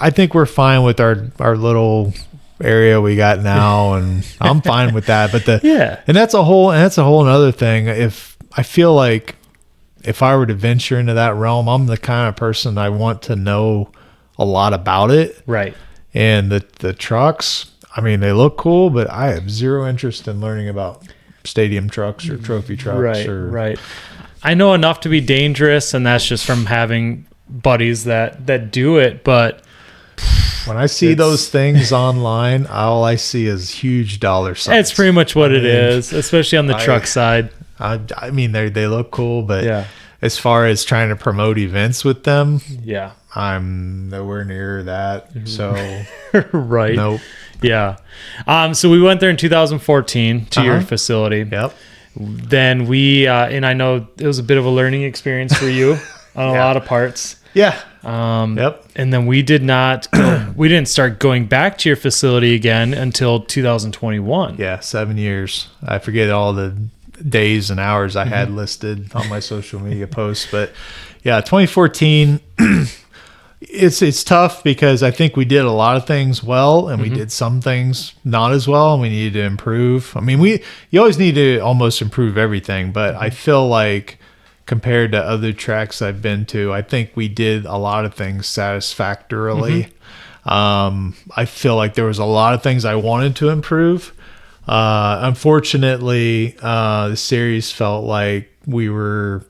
Speaker 2: I think we're fine with our little area we got now, and I'm fine with that. But and that's a whole another thing. If I feel like if I were to venture into that realm, I'm the kind of person I want to know a lot about it.
Speaker 1: Right.
Speaker 2: And the trucks, I mean, they look cool, but I have zero interest in learning about stadium trucks or trophy trucks.
Speaker 1: Right. I know enough to be dangerous, and that's just from having buddies that do it. But
Speaker 2: when I see those things online, all I see is huge dollar signs.
Speaker 1: It's pretty much what it is, especially on the truck side.
Speaker 2: I mean, they look cool, but as far as trying to promote events with them, I'm nowhere near that. So,
Speaker 1: right.
Speaker 2: Nope.
Speaker 1: Yeah. So we went there in 2014 to your facility.
Speaker 2: Yep.
Speaker 1: Then we, and I know it was a bit of a learning experience for you on a lot of parts.
Speaker 2: Yeah.
Speaker 1: Yep. And then we didn't start going back to your facility again until 2021.
Speaker 2: Yeah. 7 years. I forget all the days and hours I had listed on my social media posts, but yeah, 2014, It's tough because I think we did a lot of things well, and we did some things not as well, and we needed to improve. I mean, you always need to almost improve everything, but I feel like compared to other tracks I've been to, I think we did a lot of things satisfactorily. I feel like there was a lot of things I wanted to improve. Unfortunately, the series felt like we were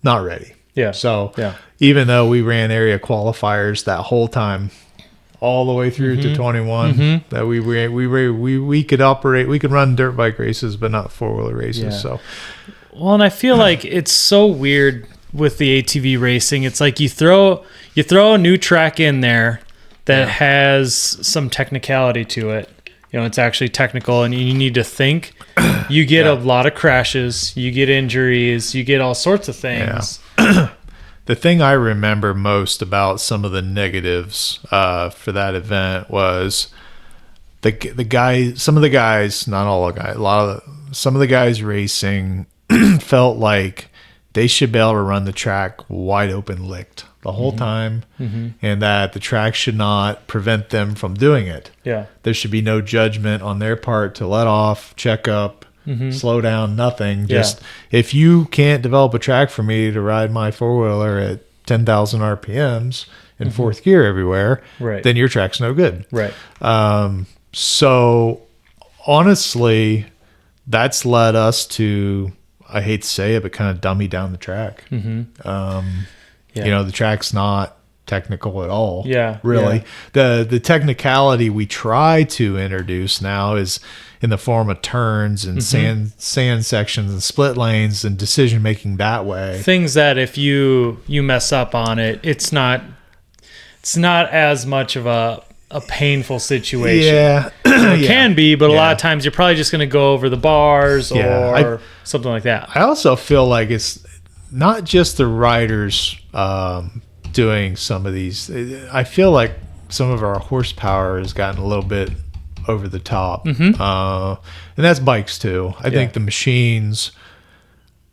Speaker 2: not ready.
Speaker 1: Yeah.
Speaker 2: So even though we ran area qualifiers that whole time, all the way through to 21, that we could operate, we could run dirt bike races, but not 4-wheeler races.
Speaker 1: Yeah.
Speaker 2: So,
Speaker 1: well, and I feel like it's so weird with the ATV racing. It's like you throw a new track in there that has some technicality to it. You know, it's actually technical, and you need to think. You get a lot of crashes, you get injuries, you get all sorts of things.
Speaker 2: The thing I remember most about some of the negatives for that event was some of the guys, not all the guys, some of the guys racing felt like they should be able to run the track wide open licked the whole time, and that the track should not prevent them from doing it. Yeah. There should be no judgment on their part to let off, check up, slow down, nothing. Just if you can't develop a track for me to ride my 4-wheeler at 10,000 RPMs in fourth gear everywhere, then your track's no good. Right. So honestly, that's led us to, I hate to say it, but kind of dummy down the track. You know, the track's not technical at all. Yeah. Really. Yeah. The technicality we try to introduce now is in the form of turns and sand sections and split lanes and decision making that way.
Speaker 1: Things that if you mess up on it, it's not as much of a painful situation. Yeah. It can be, but a lot of times you're probably just going to go over the bars or something like that.
Speaker 2: I also feel like it's not just the riders doing some of these. I feel like some of our horsepower has gotten a little bit over the top. And that's bikes too. I think the machines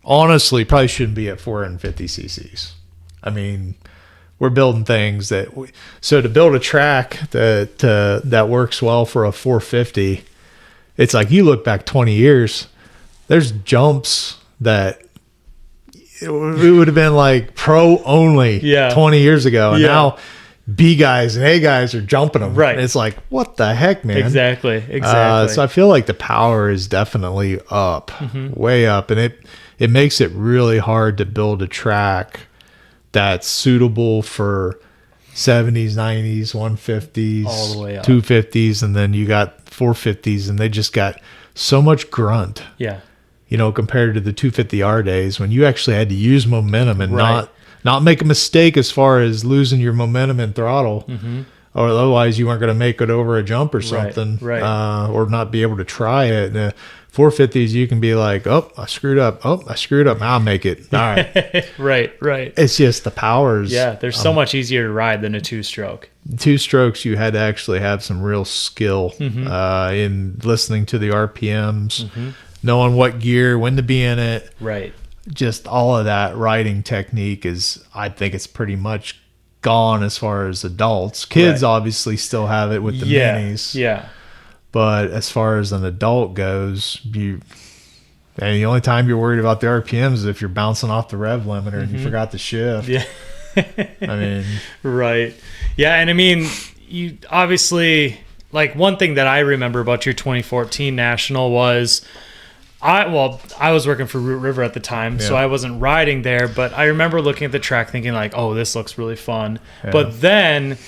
Speaker 2: honestly probably shouldn't be at 450 cc's. I mean, we're building things so to build a track that works well for a 450, it's like you look back 20 years, there's jumps that it would have been like pro only 20 years ago. And now B guys and A guys are jumping them. Right. And it's like, what the heck, man? Exactly. So I feel like the power is definitely up, way up. And it makes it really hard to build a track that's suitable for 70s, 90s, 150s, all the way up. 250s, and then you got 450s, and they just got so much grunt. Yeah. You know, compared to the 250R days when you actually had to use momentum and not make a mistake as far as losing your momentum and throttle, or otherwise you weren't going to make it over a jump or something, or not be able to try it. And 450s, you can be like, oh, I screwed up. I'll make it. All right. Right. It's just the powers.
Speaker 1: Yeah, they're so much easier to ride than a two-stroke.
Speaker 2: Two strokes, you had to actually have some real skill in listening to the RPMs, knowing what gear, when to be in it. Right. Just all of that riding technique I think it's pretty much gone as far as adults. Kids obviously still have it with the minis. Yeah. But as far as an adult goes, and the only time you're worried about the RPMs is if you're bouncing off the rev limiter and you forgot to shift. Yeah. I mean. Right.
Speaker 1: Yeah. And I mean, you obviously, like, one thing that I remember about your 2014 National was, I was working for Root River at the time, so I wasn't riding there, but I remember looking at the track thinking like, oh, this looks really fun. Yeah. But then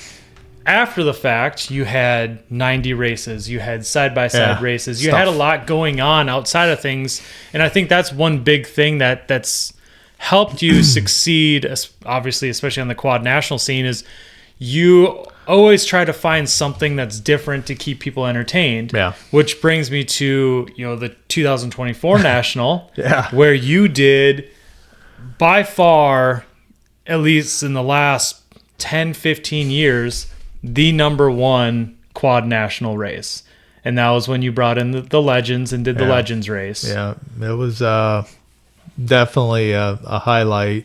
Speaker 1: after the fact, you had 90 races, you had side-by-side races, you had a lot going on outside of things, and I think that's one big thing that's helped you succeed, obviously, especially on the quad national scene, is you always try to find something that's different to keep people entertained. Yeah. Which brings me to, the 2024 National, where you did by far, at least in the last 10, 15 years, the #1 quad national race. And that was when you brought in the Legends and did the Legends race.
Speaker 2: Yeah. It was definitely a highlight.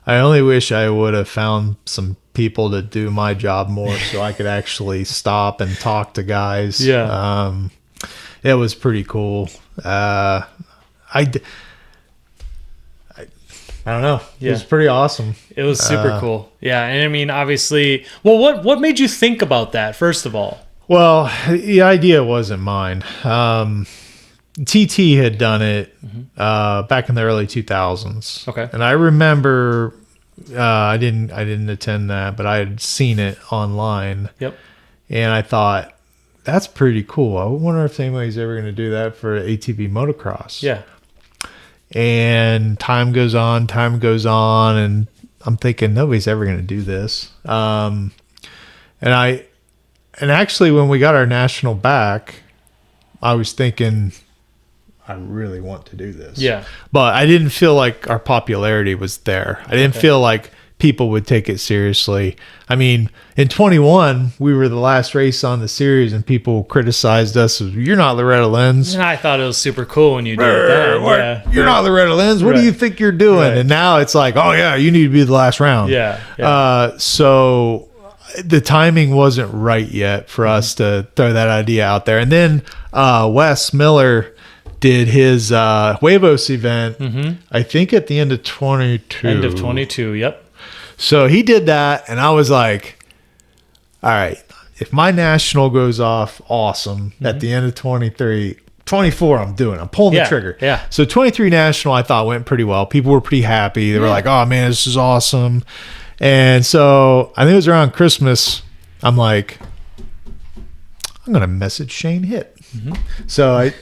Speaker 2: I only wish I would have found some people to do my job more so I could actually stop and talk to guys.
Speaker 1: Yeah.
Speaker 2: It was pretty cool. I don't know.
Speaker 1: Yeah.
Speaker 2: It was pretty awesome.
Speaker 1: It was super cool. Yeah. And I mean, obviously, well, what made you think about that, first of all?
Speaker 2: Well, the idea wasn't mine. TT had done it back in the early 2000s.
Speaker 1: Okay.
Speaker 2: And I remember I didn't attend that, but I had seen it online.
Speaker 1: Yep.
Speaker 2: And I thought, that's pretty cool. I wonder if anybody's ever going to do that for ATV Motocross.
Speaker 1: Yeah.
Speaker 2: And time goes on, and I'm thinking nobody's ever going to do this. And actually, when we got our national back, I was thinking, I really want to do this.
Speaker 1: Yeah.
Speaker 2: But I didn't feel like our popularity was there. I didn't feel like people would take it seriously. I mean, in 21, we were the last race on the series, and people criticized us. You're not Loretta Lynn's.
Speaker 1: And I thought it was super cool when you did that. Yeah.
Speaker 2: You're not Loretta Lynn's. What do you think you're doing?
Speaker 1: Right.
Speaker 2: And now it's like, oh, yeah, you need to be the last round.
Speaker 1: Yeah.
Speaker 2: So the timing wasn't right yet for us to throw that idea out there. And then Wes Miller did his Huevos event, I think at the end of 22.
Speaker 1: End of 22, yep.
Speaker 2: So he did that, and I was like, all right, if my national goes off awesome at the end of 23, 24 I'm doing. I'm pulling the trigger.
Speaker 1: Yeah.
Speaker 2: So 23 national I thought went pretty well. People were pretty happy. They were like, oh, man, this is awesome. And so I think it was around Christmas. I'm like, I'm going to message Shane Hitt. So I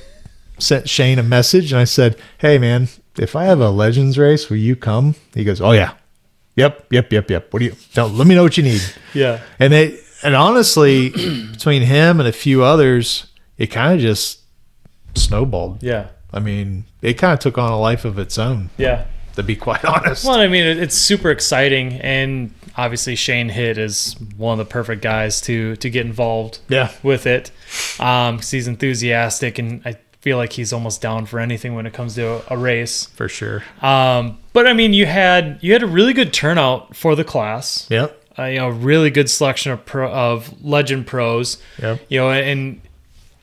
Speaker 2: sent Shane a message, and I said, hey, man, if I have a Legends race, will you come? He goes, oh, yeah. Yep. What do you? Let me know what you need.
Speaker 1: Yeah.
Speaker 2: And honestly, between him and a few others, it kind of just snowballed.
Speaker 1: Yeah.
Speaker 2: I mean, it kind of took on a life of its own.
Speaker 1: Yeah.
Speaker 2: To be quite honest.
Speaker 1: Well, I mean, it's super exciting, and obviously Shane Hitt is one of the perfect guys to get involved. With it, because he's enthusiastic, and I feel like he's almost down for anything when it comes to a race.
Speaker 2: For sure.
Speaker 1: But I mean, you had a really good turnout for the class.
Speaker 2: Yep.
Speaker 1: Really good selection of legend pros.
Speaker 2: Yep.
Speaker 1: And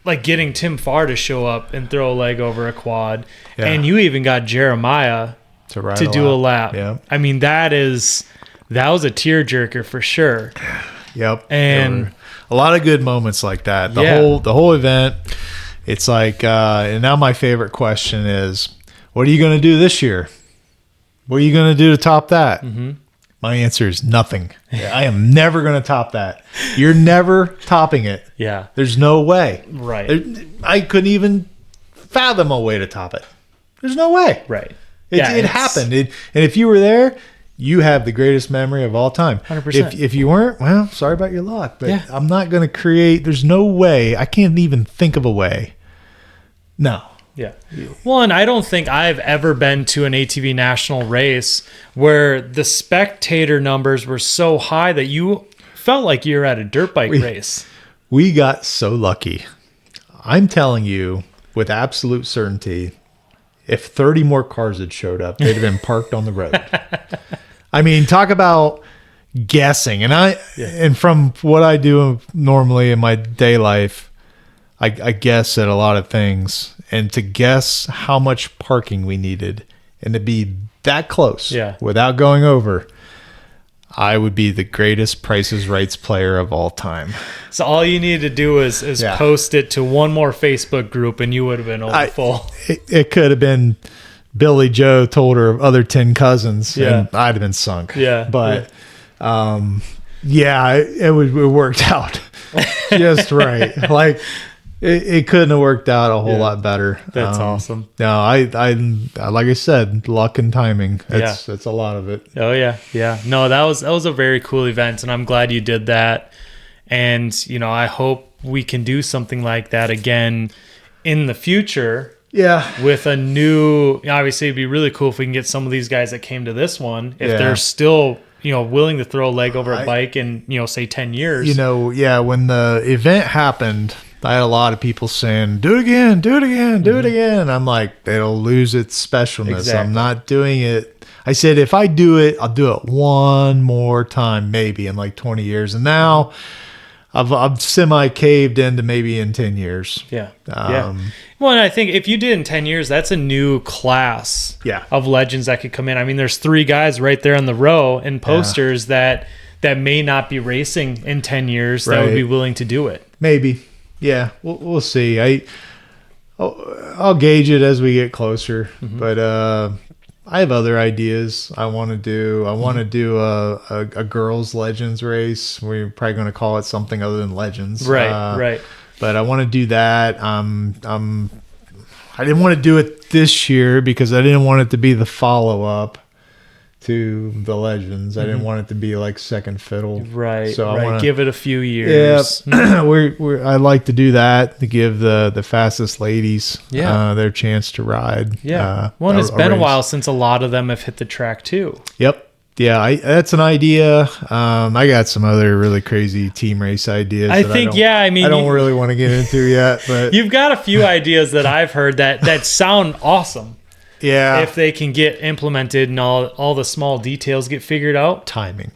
Speaker 1: like getting Tim Farr to show up and throw a leg over a quad,
Speaker 2: Yeah.
Speaker 1: and you even got Jeremiah to do a lap.
Speaker 2: Yeah.
Speaker 1: I mean, that was a tearjerker for sure.
Speaker 2: Yep.
Speaker 1: And
Speaker 2: a lot of good moments like that.
Speaker 1: Yeah.
Speaker 2: The whole event. It's like, and now my favorite question is, what are you going to do this year? What are you going to do to top that? My answer is nothing. I am never going to top that. You're never topping it.
Speaker 1: Yeah.
Speaker 2: There's no way.
Speaker 1: Right.
Speaker 2: I couldn't even fathom a way to top it. There's no way.
Speaker 1: Right.
Speaker 2: It happened. And if you were there, you have the greatest memory of all time.
Speaker 1: 100%.
Speaker 2: If you weren't, well, sorry about your luck. But
Speaker 1: Yeah.
Speaker 2: I'm not going to create, there's no way. I can't even think of a way. No.
Speaker 1: Yeah. Well, and I don't think I've ever been to an ATV national race where the spectator numbers were so high that you felt like you were at a dirt bike race.
Speaker 2: We got so lucky. I'm telling you with absolute certainty, if 30 more cars had showed up, they'd have been parked on the road. I mean, talk about guessing. And from what I do normally in my day life, I guess at a lot of things. And to guess how much parking we needed and to be that close without going over, I would be the greatest Price is Rights player of all time.
Speaker 1: So all you needed to do is post it to one more Facebook group, and you would have been over full.
Speaker 2: It could have been Billy Joe told her other 10 cousins, and I'd have been sunk.
Speaker 1: Yeah.
Speaker 2: But, it worked out just right. Like, it couldn't have worked out a whole lot better.
Speaker 1: That's awesome.
Speaker 2: No, I like I said, luck and timing. That's a lot of it.
Speaker 1: Oh yeah. No, that was a very cool event, and I'm glad you did that. And I hope we can do something like that again in the future.
Speaker 2: Yeah.
Speaker 1: With a new, obviously, it'd be really cool if we can get some of these guys that came to this one, if they're still willing to throw a leg over a bike in say 10 years.
Speaker 2: When the event happened. I had a lot of people saying, do it again, do it again, do it again. I'm like, it'll lose its specialness.
Speaker 1: Exactly.
Speaker 2: I'm not doing it. I said, if I do it, I'll do it one more time, maybe in like 20 years. And now I've semi-caved into maybe in 10 years.
Speaker 1: Yeah. Well, and I think if you did in 10 years, that's a new class of legends that could come in. I mean, there's 3 guys right there on the row in posters that may not be racing in 10 years that would be willing to do it.
Speaker 2: Maybe. Yeah, we'll see. I'll gauge it as we get closer. But I have other ideas I want to do. I want to do a girls legends race. We're probably going to call it something other than legends.
Speaker 1: Right.
Speaker 2: But I want to do that. I didn't want to do it this year because I didn't want it to be the follow-up to the legends. I didn't want it to be like second fiddle.
Speaker 1: Right.
Speaker 2: So
Speaker 1: I want to give it a few years.
Speaker 2: Yeah. I like to do that to give the fastest ladies their chance to ride.
Speaker 1: Yeah. Well, it's been a while since a lot of them have hit the track too.
Speaker 2: Yep. Yeah, that's an idea. I got some other really crazy team race ideas. I don't really want to get into yet, but
Speaker 1: you've got a few ideas that I've heard that sound awesome.
Speaker 2: Yeah.
Speaker 1: If they can get implemented and all the small details get figured out.
Speaker 2: Timing.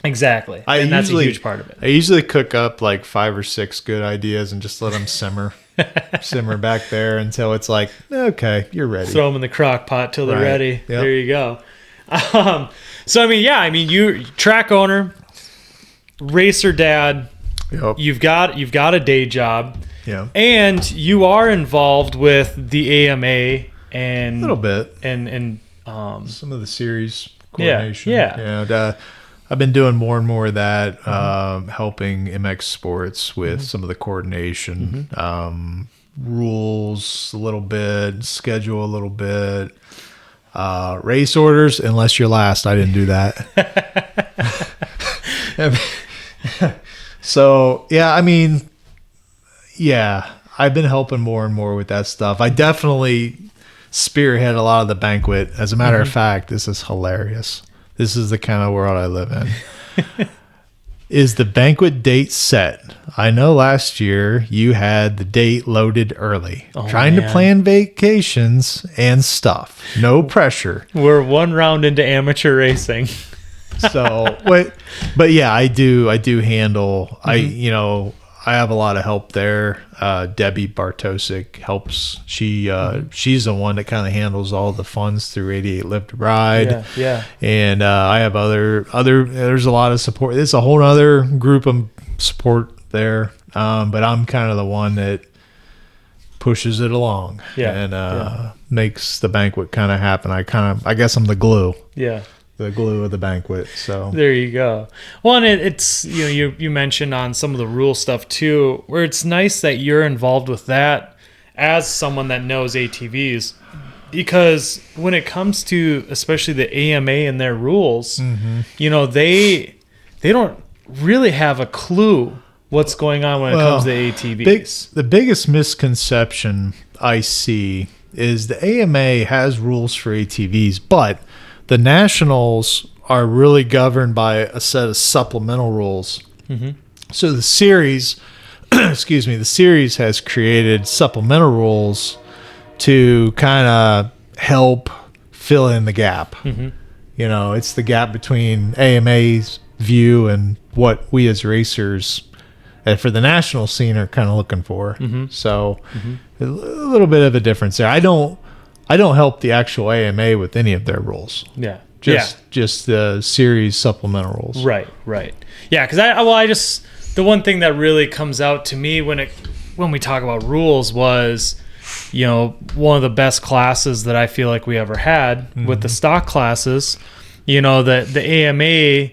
Speaker 1: Exactly. And that's a huge part of it.
Speaker 2: I usually cook up like 5 or 6 good ideas and just let them simmer back there until it's like, okay, you're ready.
Speaker 1: Throw them in the crock pot till they're ready. Yep. There you go. So, you track owner, racer dad, you've got a day job.
Speaker 2: Yeah.
Speaker 1: And you are involved with the AMA and
Speaker 2: a little bit
Speaker 1: and
Speaker 2: some of the series coordination. I've been doing more and more of that, helping MX Sports with some of the coordination, rules a little bit, schedule a little bit, race orders. Unless you're last, I didn't do that. So I've been helping more and more with that stuff. I definitely spearhead a lot of the banquet. As a matter of fact, this is hilarious. This is the kind of world I live in. Is the banquet date set? I know last year you had the date loaded early. Trying to plan vacations and stuff. No pressure.
Speaker 1: We're one round into amateur racing.
Speaker 2: So, but yeah, I do handle, I have a lot of help there. Debbie Bartosik helps. She's the one that kind of handles all the funds through 88 Live to Ride.
Speaker 1: Yeah.
Speaker 2: And I have other. There's a lot of support. It's a whole other group of support there. But I'm kind of the one that pushes it along. And makes the banquet kind of happen. I guess I'm the glue.
Speaker 1: Yeah.
Speaker 2: The glue of the banquet. So
Speaker 1: there you go. Well, and it's you mentioned on some of the rule stuff too, where it's nice that you're involved with that as someone that knows ATVs, because when it comes to especially the AMA and their rules, they don't really have a clue what's going on when it comes to ATVs.
Speaker 2: The biggest misconception I see is the AMA has rules for ATVs, but the nationals are really governed by a set of supplemental rules. So the series, the series has created supplemental rules to kind of help fill in the gap. It's the gap between AMA's view and what we as racers for the national scene are kind of looking for. So a little bit of a difference there. I don't help the actual AMA with any of their rules. Just the series supplemental rules. Right.
Speaker 1: Yeah, because the one thing that really comes out to me when we talk about rules was, one of the best classes that I feel like we ever had with the stock classes. That the AMA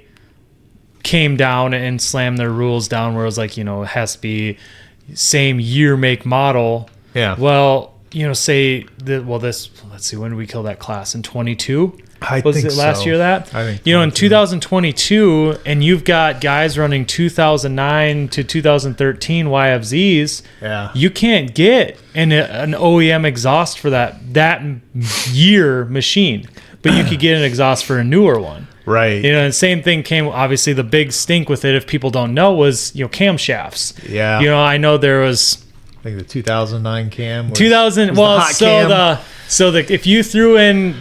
Speaker 1: came down and slammed their rules down where it was like, it has to be same year, make, model.
Speaker 2: Yeah.
Speaker 1: Well, let's see, when did we kill that class? In 22?
Speaker 2: Was it
Speaker 1: last year that?
Speaker 2: I think
Speaker 1: in 2022, and you've got guys running 2009 to 2013 YFZs.
Speaker 2: Yeah.
Speaker 1: You can't get an OEM exhaust for that year machine, but you could get an exhaust for a newer one.
Speaker 2: Right.
Speaker 1: And same thing came, obviously the big stink with it, if people don't know, was, camshafts.
Speaker 2: Yeah.
Speaker 1: I know there was
Speaker 2: I think the 2009 cam was,
Speaker 1: 2000
Speaker 2: was
Speaker 1: well
Speaker 2: the hot cam.
Speaker 1: if you threw in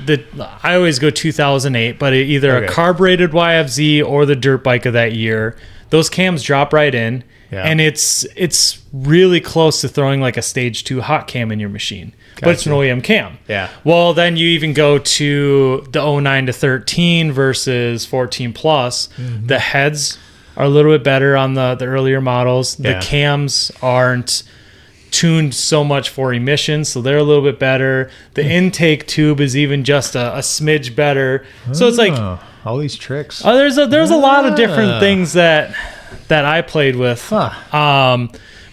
Speaker 1: I always go 2008, but either a carbureted YFZ or the dirt bike of that year, those cams drop right in. Yeah. And it's really close to throwing like a stage 2 hot cam in your machine. Gotcha. But it's an OEM cam.
Speaker 2: Yeah.
Speaker 1: Well, then you even go to the 09 to 13 versus 14 plus. Mm-hmm. The heads are a little bit better on the earlier models. The cams aren't tuned so much for emissions, so they're a little bit better. The intake tube is even just a smidge better. So it's like
Speaker 2: all these tricks.
Speaker 1: There's a lot of different things that I played with. But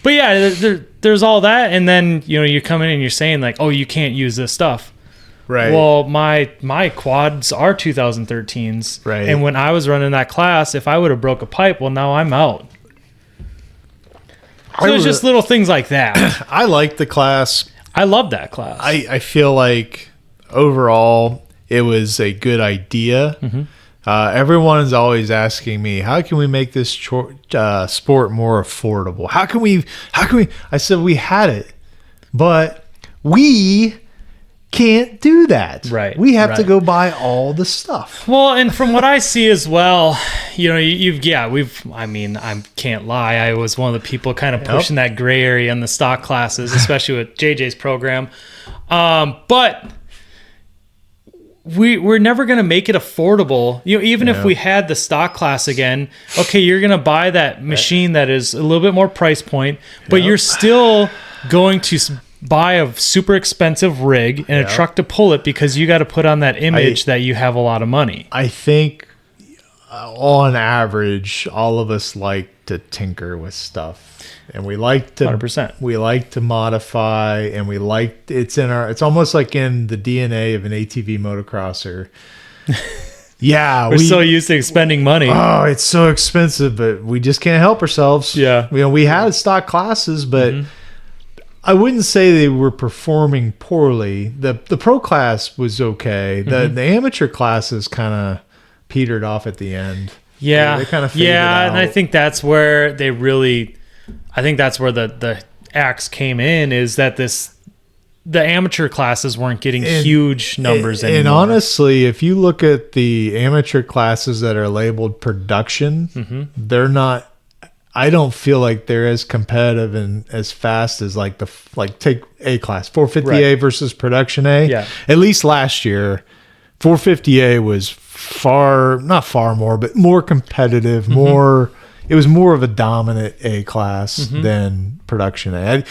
Speaker 1: yeah, there's all that, and then you come in and you're saying like, oh, you can't use this stuff. Right. Well, my quads are 2013s. Right. And when I was running that class, if I would have broke a pipe, well, now I'm out. So it's just little things like that.
Speaker 2: I like the class.
Speaker 1: I love that class.
Speaker 2: I feel like overall it was a good idea. Mm-hmm. Everyone is always asking me, how can we make this sport more affordable? How can we? I said we had it, but we can't do that.
Speaker 1: Right.
Speaker 2: We have to go buy all the stuff.
Speaker 1: Well, and from what I see as well, I can't lie. I was one of the people kind of pushing that gray area in the stock classes, especially with JJ's program. But we're never going to make it affordable. Even if we had the stock class again, okay, you're going to buy that machine that is a little bit more price point, but you're still going to buy a super expensive rig and a truck to pull it because you got to put on that image that you have a lot of money.
Speaker 2: I think on average, all of us like to tinker with stuff, and we like to
Speaker 1: 100%.
Speaker 2: We like to modify, and it's almost like in the DNA of an ATV motocrosser. Yeah,
Speaker 1: we're so used to spending money.
Speaker 2: Oh, it's so expensive, but we just can't help ourselves.
Speaker 1: Yeah,
Speaker 2: we had stock classes, but I wouldn't say they were performing poorly. The pro class was okay. The amateur classes kind of petered off at the end.
Speaker 1: Yeah,
Speaker 2: they kind of faded out.
Speaker 1: And I think that's where the axe came in, is that the amateur classes weren't getting huge numbers anymore.
Speaker 2: And honestly, if you look at the amateur classes that are labeled production, they're not. I don't feel like they're as competitive and as fast as take A class 450A versus production A.
Speaker 1: Yeah.
Speaker 2: At least last year, 450A was not far more, but more competitive, more. It was more of a dominant A class than production A.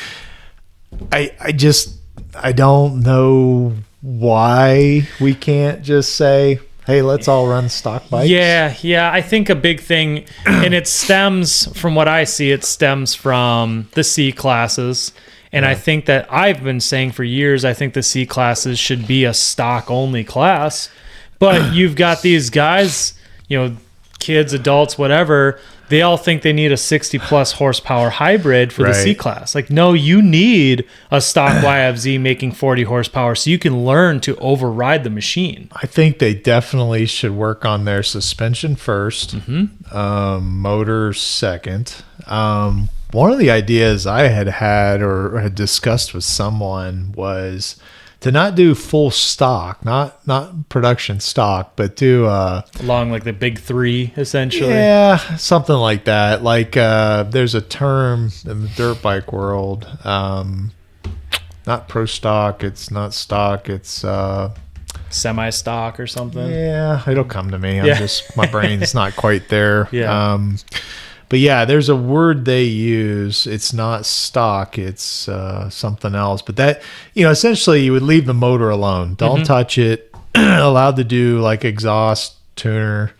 Speaker 2: I don't know why we can't just say, hey, let's all run stock bikes.
Speaker 1: Yeah. I think a big thing, and it stems from what I see, it stems from the C classes. And I think that I've been saying for years, I think the C classes should be a stock only class. But you've got these guys, kids, adults, whatever, they all think they need a 60 plus horsepower hybrid for the C class. Like, no, you need a stock YFZ making 40 horsepower so you can learn to override the machine.
Speaker 2: I think they definitely should work on their suspension first, motor second. One of the ideas I had or had discussed with someone was to not do full stock, not production stock, but do
Speaker 1: along like the big three, essentially.
Speaker 2: Yeah, something like that. Like there's a term in the dirt bike world, not pro stock. It's not stock. It's
Speaker 1: semi-stock or something.
Speaker 2: Yeah, it'll come to me. My brain's not quite there.
Speaker 1: Yeah.
Speaker 2: But yeah, there's a word they use. It's not stock. It's something else. But that, essentially you would leave the motor alone. Don't touch it. Allowed to do like exhaust, tuner,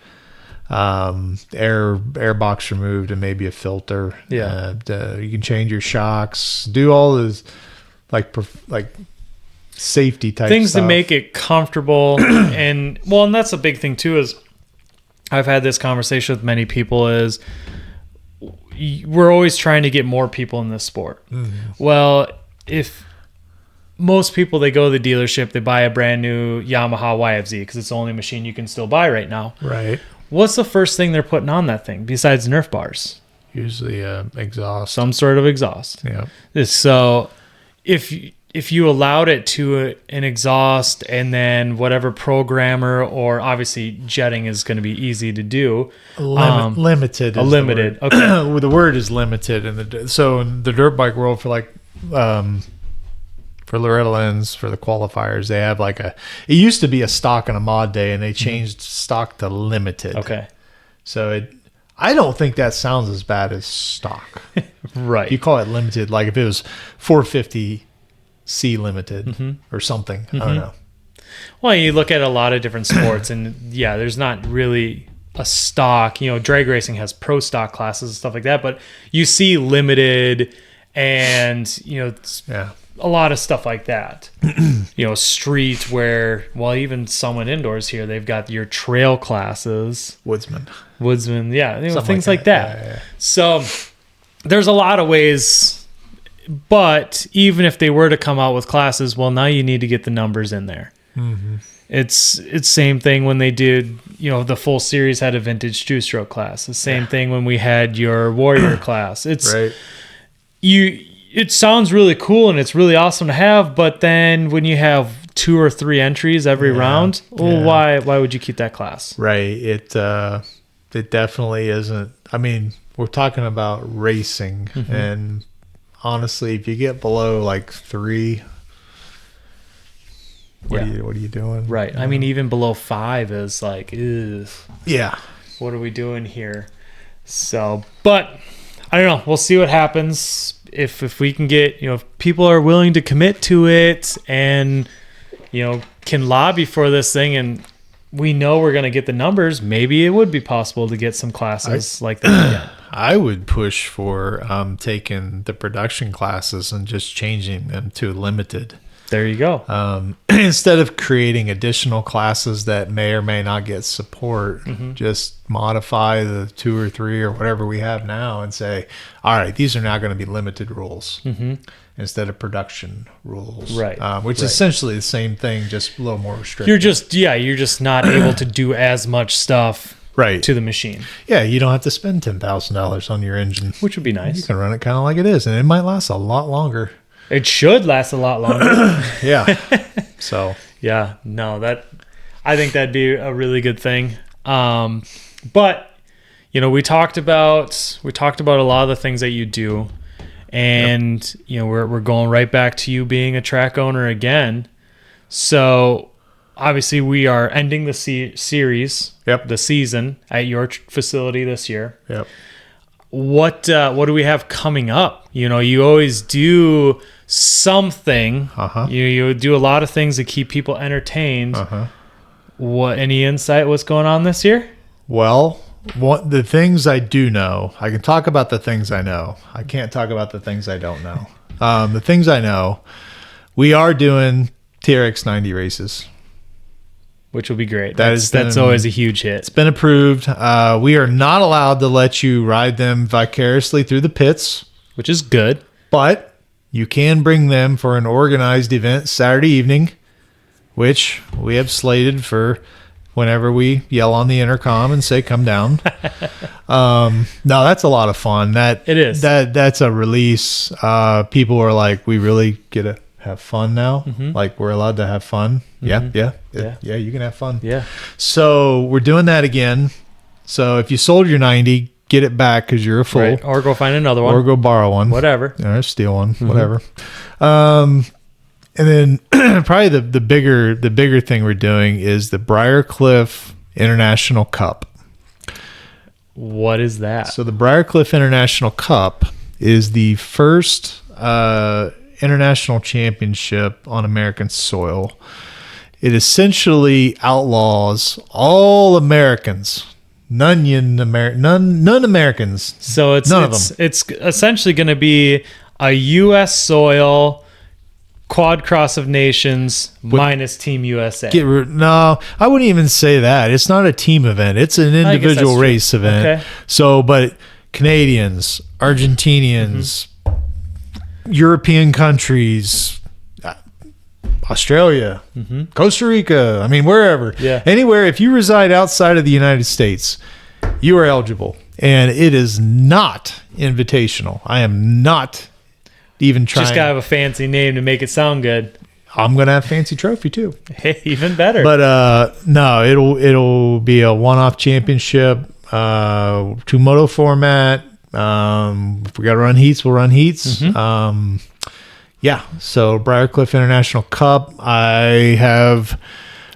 Speaker 2: air box removed, and maybe a filter.
Speaker 1: Yeah.
Speaker 2: You can change your shocks. Do all this like safety type
Speaker 1: things
Speaker 2: stuff
Speaker 1: to make it comfortable. and that's a big thing too, is I've had this conversation with many people, is we're always trying to get more people in this sport. Well, if most people, they go to the dealership, they buy a brand new Yamaha YFZ because it's the only machine you can still buy right now.
Speaker 2: Right.
Speaker 1: What's the first thing they're putting on that thing besides Nerf bars?
Speaker 2: Usually exhaust.
Speaker 1: Some sort of exhaust.
Speaker 2: Yeah.
Speaker 1: So if you allowed it to an exhaust and then whatever programmer, or obviously jetting is going to be easy to do.
Speaker 2: Limited.
Speaker 1: Limited. Okay.
Speaker 2: Well, the word is limited. So in the dirt bike world, for like for Loretta Lynn's, for the qualifiers, they have like it used to be a stock and a mod day, and they changed stock to limited.
Speaker 1: Okay.
Speaker 2: So I don't think that sounds as bad as stock.
Speaker 1: Right.
Speaker 2: You call it limited, like if it was 450 C limited or something. I don't know.
Speaker 1: Well, you look at a lot of different sports, and yeah, there's not really a stock. Drag racing has pro stock classes and stuff like that, but you see limited and a lot of stuff like that. Street, where, well, even someone indoors here, they've got your trail classes, woodsman, yeah, things like that. Yeah. So there's a lot of ways. But even if they were to come out with classes, well, now you need to get the numbers in there. It's same thing when they did, the full series had a vintage two-stroke class. The same thing when we had your warrior class. It's right. It sounds really cool and it's really awesome to have, but then when you have 2 or 3 entries every round, well, why would you keep that class?
Speaker 2: Right. It definitely isn't. I mean, we're talking about racing, and honestly, if you get below like 3, what are you doing?
Speaker 1: Right. I mean, even below 5 is like, ugh.
Speaker 2: Yeah.
Speaker 1: What are we doing here? So, but I don't know. We'll see what happens. If we can get, if people are willing to commit to it and, can lobby for this thing, and we know we're going to get the numbers, maybe it would be possible to get some classes like that again.
Speaker 2: I would push for taking the production classes and just changing them to limited.
Speaker 1: There you go.
Speaker 2: Instead of creating additional classes that may or may not get support, just modify the 2 or 3 or whatever we have now and say, all right, these are now going to be limited rules instead of production rules.
Speaker 1: Right.
Speaker 2: Which is essentially the same thing, just a little more restricted.
Speaker 1: You're just not able to do as much stuff to the machine.
Speaker 2: Yeah, you don't have to spend $10,000 on your engine.
Speaker 1: Which would be nice.
Speaker 2: You can run it kind of like it is, and it might last a lot longer.
Speaker 1: It should last a lot longer.
Speaker 2: Yeah. So.
Speaker 1: Yeah. No, I think that'd be a really good thing. But we talked about a lot of the things that you do, and we're going right back to you being a track owner again. So obviously we are ending the series, the season at your facility this year.
Speaker 2: Yep.
Speaker 1: What do we have coming up? You always do something. You do a lot of things to keep people entertained. Any insight what's going on this year?
Speaker 2: Well, the things I do know, I can talk about the things I know. I can't talk about the things I don't know. The things I know, we are doing TRX 90 races,
Speaker 1: which will be great. That's always a huge hit.
Speaker 2: It's been approved. We are not allowed to let you ride them vicariously through the pits,
Speaker 1: which is good.
Speaker 2: But you can bring them for an organized event Saturday evening, which we have slated for whenever we yell on the intercom and say, come down. No, that's a lot of fun. It is. That's a release. People are like, we really get to have fun now. Like, we're allowed to have fun. Yeah, you can have fun.
Speaker 1: Yeah.
Speaker 2: So we're doing that again. So if you sold your 90, get it back because you're a fool.
Speaker 1: Right. Or go find another one.
Speaker 2: Or go borrow one.
Speaker 1: Whatever.
Speaker 2: Or steal one. Whatever. And then probably the bigger thing we're doing is the Briarcliff International Cup.
Speaker 1: What is that?
Speaker 2: So the Briarcliff International Cup is the first international championship on American soil. It essentially outlaws all Americans. None Americans.
Speaker 1: So it's essentially going to be a U.S. soil quad cross of nations minus Team USA.
Speaker 2: No, I wouldn't even say that. It's not a team event. It's an individual race event.
Speaker 1: Okay.
Speaker 2: So, but Canadians, Argentinians, European countries, Australia, Costa Rica, I mean, wherever.
Speaker 1: Yeah.
Speaker 2: Anywhere, if you reside outside of the United States, you are eligible. and it is not invitational. I am not even trying.
Speaker 1: Just gotta have a fancy name to make it sound good.
Speaker 2: I'm gonna have fancy trophy too.
Speaker 1: Hey, even better.
Speaker 2: But no, it'll be a one-off championship, 2-moto format. If we gotta run heats, we'll run heats. Yeah. So Briarcliff International Cup, I have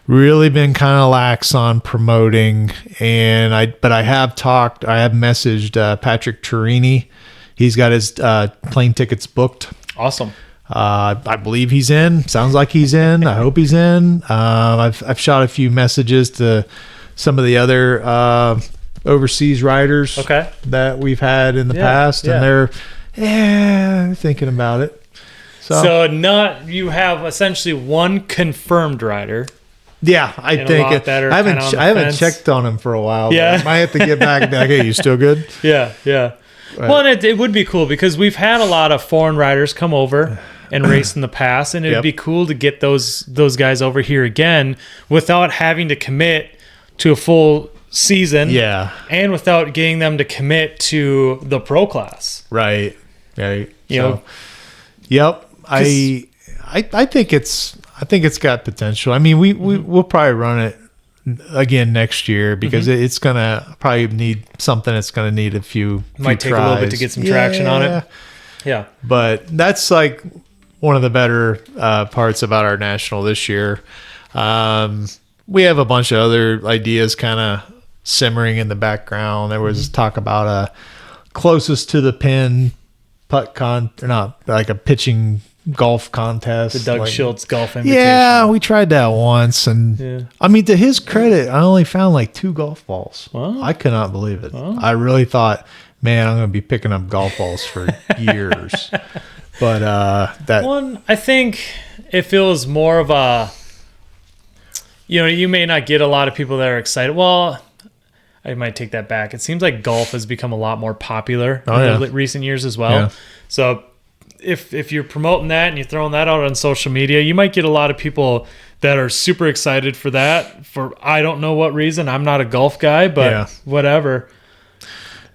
Speaker 2: really been kind of lax on promoting, and I have messaged Patrick Turini. He's got his plane tickets booked.
Speaker 1: Awesome.
Speaker 2: I believe he's in. Sounds like he's in. I hope he's in. I've shot a few messages to some of the other overseas riders that we've had in the past, and they're thinking about it.
Speaker 1: So you have essentially one confirmed rider.
Speaker 2: Yeah, I think I haven't checked on him for a while. Yeah, I might have to get back and be like, hey, you still good?
Speaker 1: Yeah. Right. Well, and it would be cool because we've had a lot of foreign riders come over and race in the past, and it'd be cool to get those guys over here again without having to commit to a full season. Yeah, and without getting them to commit to the pro class.
Speaker 2: Right.
Speaker 1: You know.
Speaker 2: Yep. I think it's got potential. I mean, we'll probably run it again next year because it's gonna probably need something that's gonna need a few
Speaker 1: might take tries. A little bit to get some traction on it. Yeah,
Speaker 2: but that's like one of the better parts about our national this year. We have a bunch of other ideas kind of simmering in the background. There was talk about a closest to the pin putt or not, like a pitching golf contest.
Speaker 1: The Doug Schultz golf invitation.
Speaker 2: Yeah, we tried that once, and I mean, to his credit, I only found like 2 golf balls. Wow. I could not believe it. Wow. I really thought, man, I'm going to be picking up golf balls for years. But that
Speaker 1: one, I think it feels more of a, you may not get a lot of people that are excited. Well, I might take that back. It seems like golf has become a lot more popular in the recent years as well. Yeah. So if you're promoting that and you're throwing that out on social media, you might get a lot of people that are super excited for that for I don't know what reason. I'm not a golf guy, but whatever.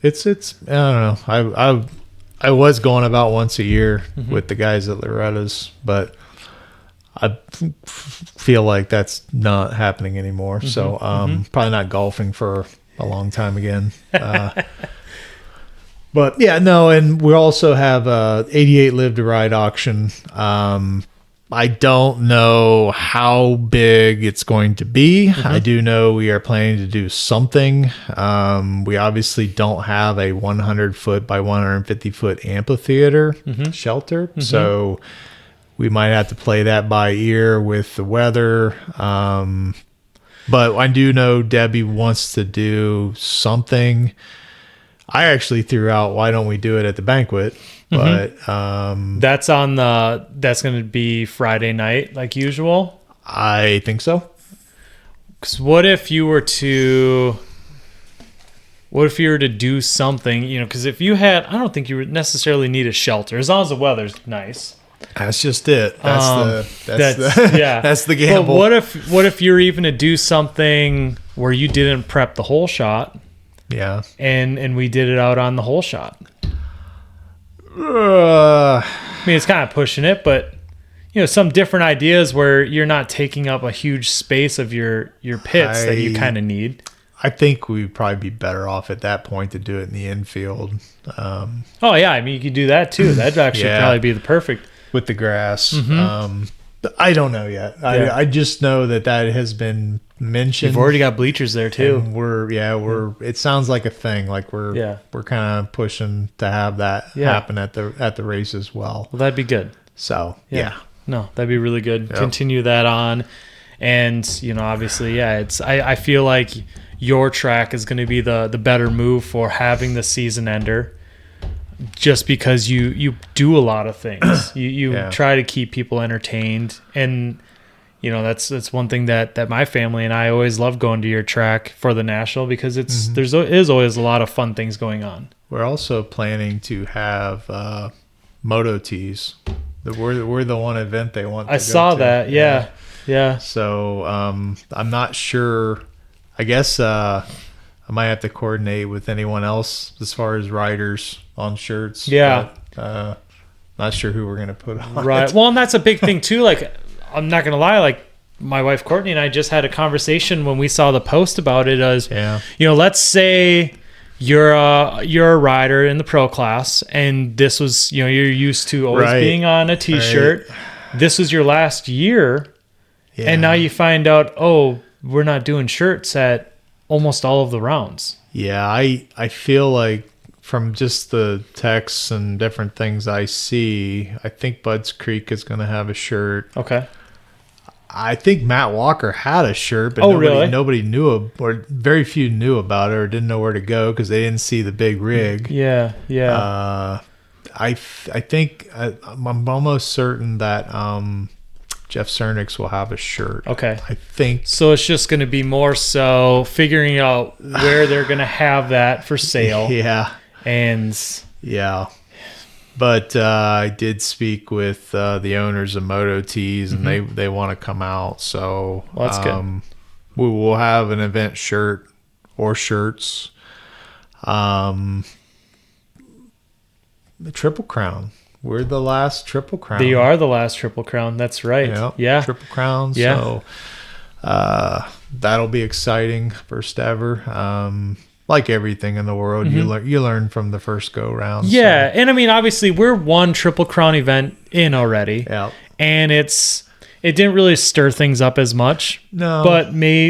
Speaker 2: It's I don't know. I was going about once a year with the guys at Loretta's, but I feel like that's not happening anymore. So probably not golfing for a long time again. But yeah, no, and we also have 88 Live to Ride auction. I don't know how big it's going to be. I do know we are planning to do something. We obviously don't have a 100-foot by 150-foot amphitheater shelter, so we might have to play that by ear with the weather. But I do know Debbie wants to do something. I actually threw out, why don't we do it at the banquet? But
Speaker 1: that's going to be Friday night like usual.
Speaker 2: I think so.
Speaker 1: Because what if you were to do something, because if you had, I don't think you would necessarily need a shelter as long as the weather's nice.
Speaker 2: That's just it. That's the gamble.
Speaker 1: But what if you're even to do something where you didn't prep the whole shot?
Speaker 2: Yeah.
Speaker 1: And we did it out on the whole shot. I mean, it's kind of pushing it, but some different ideas where you're not taking up a huge space of your pits that you kind of need.
Speaker 2: I think we'd probably be better off at that point to do it in the infield.
Speaker 1: Oh yeah, I mean you could do that too. That'd actually probably be the perfect
Speaker 2: with the grass. I don't know yet. I just know that has been mentioned.
Speaker 1: You've already got bleachers there too.
Speaker 2: And it sounds like a thing. Like we're kind of pushing to have that happen at the race as well.
Speaker 1: Well, that'd be good.
Speaker 2: So
Speaker 1: no, that'd be really good. Yep. Continue that on, and obviously, I feel like your track is going to be the better move for having the season ender. Just because you do a lot of things, you try to keep people entertained, and that's one thing that my family and I always love going to your track for the national because there is always a lot of fun things going on.
Speaker 2: We're also planning to have moto tees. We're the one event they want.
Speaker 1: I saw that. Yeah.
Speaker 2: So I'm not sure. I guess I might have to coordinate with anyone else as far as riders on shirts.
Speaker 1: Yeah.
Speaker 2: But, not sure who we're going to put on.
Speaker 1: Right. Well, and that's a big thing too. Like, I'm not going to lie. Like, my wife Courtney and I just had a conversation when we saw the post about it. As let's say you're a rider in the pro class, and this was, you're used to always being on a t-shirt. Right. This was your last year, and now you find out, oh, we're not doing shirts at almost all of the rounds. Yeah,
Speaker 2: I feel like from just the texts and different things I see, I think Bud's Creek is going to have a shirt.
Speaker 1: Okay.
Speaker 2: I think Matt Walker had a shirt, but nobody knew, or very few knew about it, or didn't know where to go because they didn't see the big rig.
Speaker 1: Yeah, yeah.
Speaker 2: I think I'm almost certain that Jeff Cernix will have a shirt.
Speaker 1: Okay.
Speaker 2: I think
Speaker 1: so. It's just going to be more so figuring out where they're going to have that for sale.
Speaker 2: Yeah.
Speaker 1: And
Speaker 2: yeah. But I did speak with the owners of Moto Tees, and they want to come out. So
Speaker 1: that's good.
Speaker 2: We will have an event shirt or shirts. The Triple Crown. We're the last Triple Crown.
Speaker 1: You are the last Triple Crown. That's right.
Speaker 2: Yep.
Speaker 1: Yeah.
Speaker 2: Triple Crown.
Speaker 1: Yeah.
Speaker 2: So that'll be exciting. First ever. Like everything in the world, you learn from the first go round.
Speaker 1: Yeah, so. And I mean, obviously, we're one Triple Crown event in already.
Speaker 2: Yeah.
Speaker 1: And it didn't really stir things up as much.
Speaker 2: No.
Speaker 1: But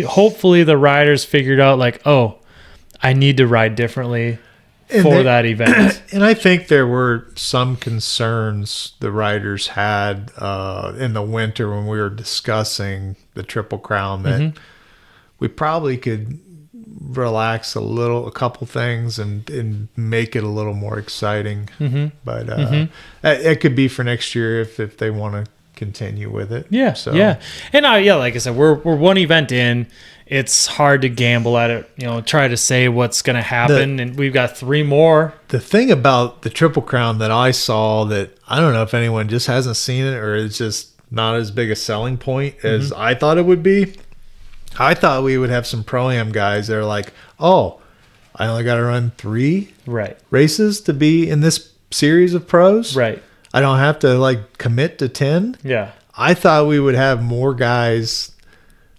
Speaker 1: hopefully the riders figured out, like, oh, I need to ride differently for that event.
Speaker 2: And I think there were some concerns the riders had in the winter when we were discussing the Triple Crown that we probably could relax a couple things and make it a little more exciting. But it could be for next year if they want to continue with it.
Speaker 1: Yeah.
Speaker 2: So
Speaker 1: yeah. And like I said, we're one event in. It's hard to gamble at it, try to say what's going to happen. And we've got 3 more.
Speaker 2: The thing about the Triple Crown that I saw that I don't know if anyone just hasn't seen it or it's just not as big a selling point as I thought it would be. I thought we would have some Pro-Am guys that are like, oh, I only got to run 3 races to be in this series of pros.
Speaker 1: Right.
Speaker 2: I don't have to commit to 10.
Speaker 1: Yeah.
Speaker 2: I thought we would have more guys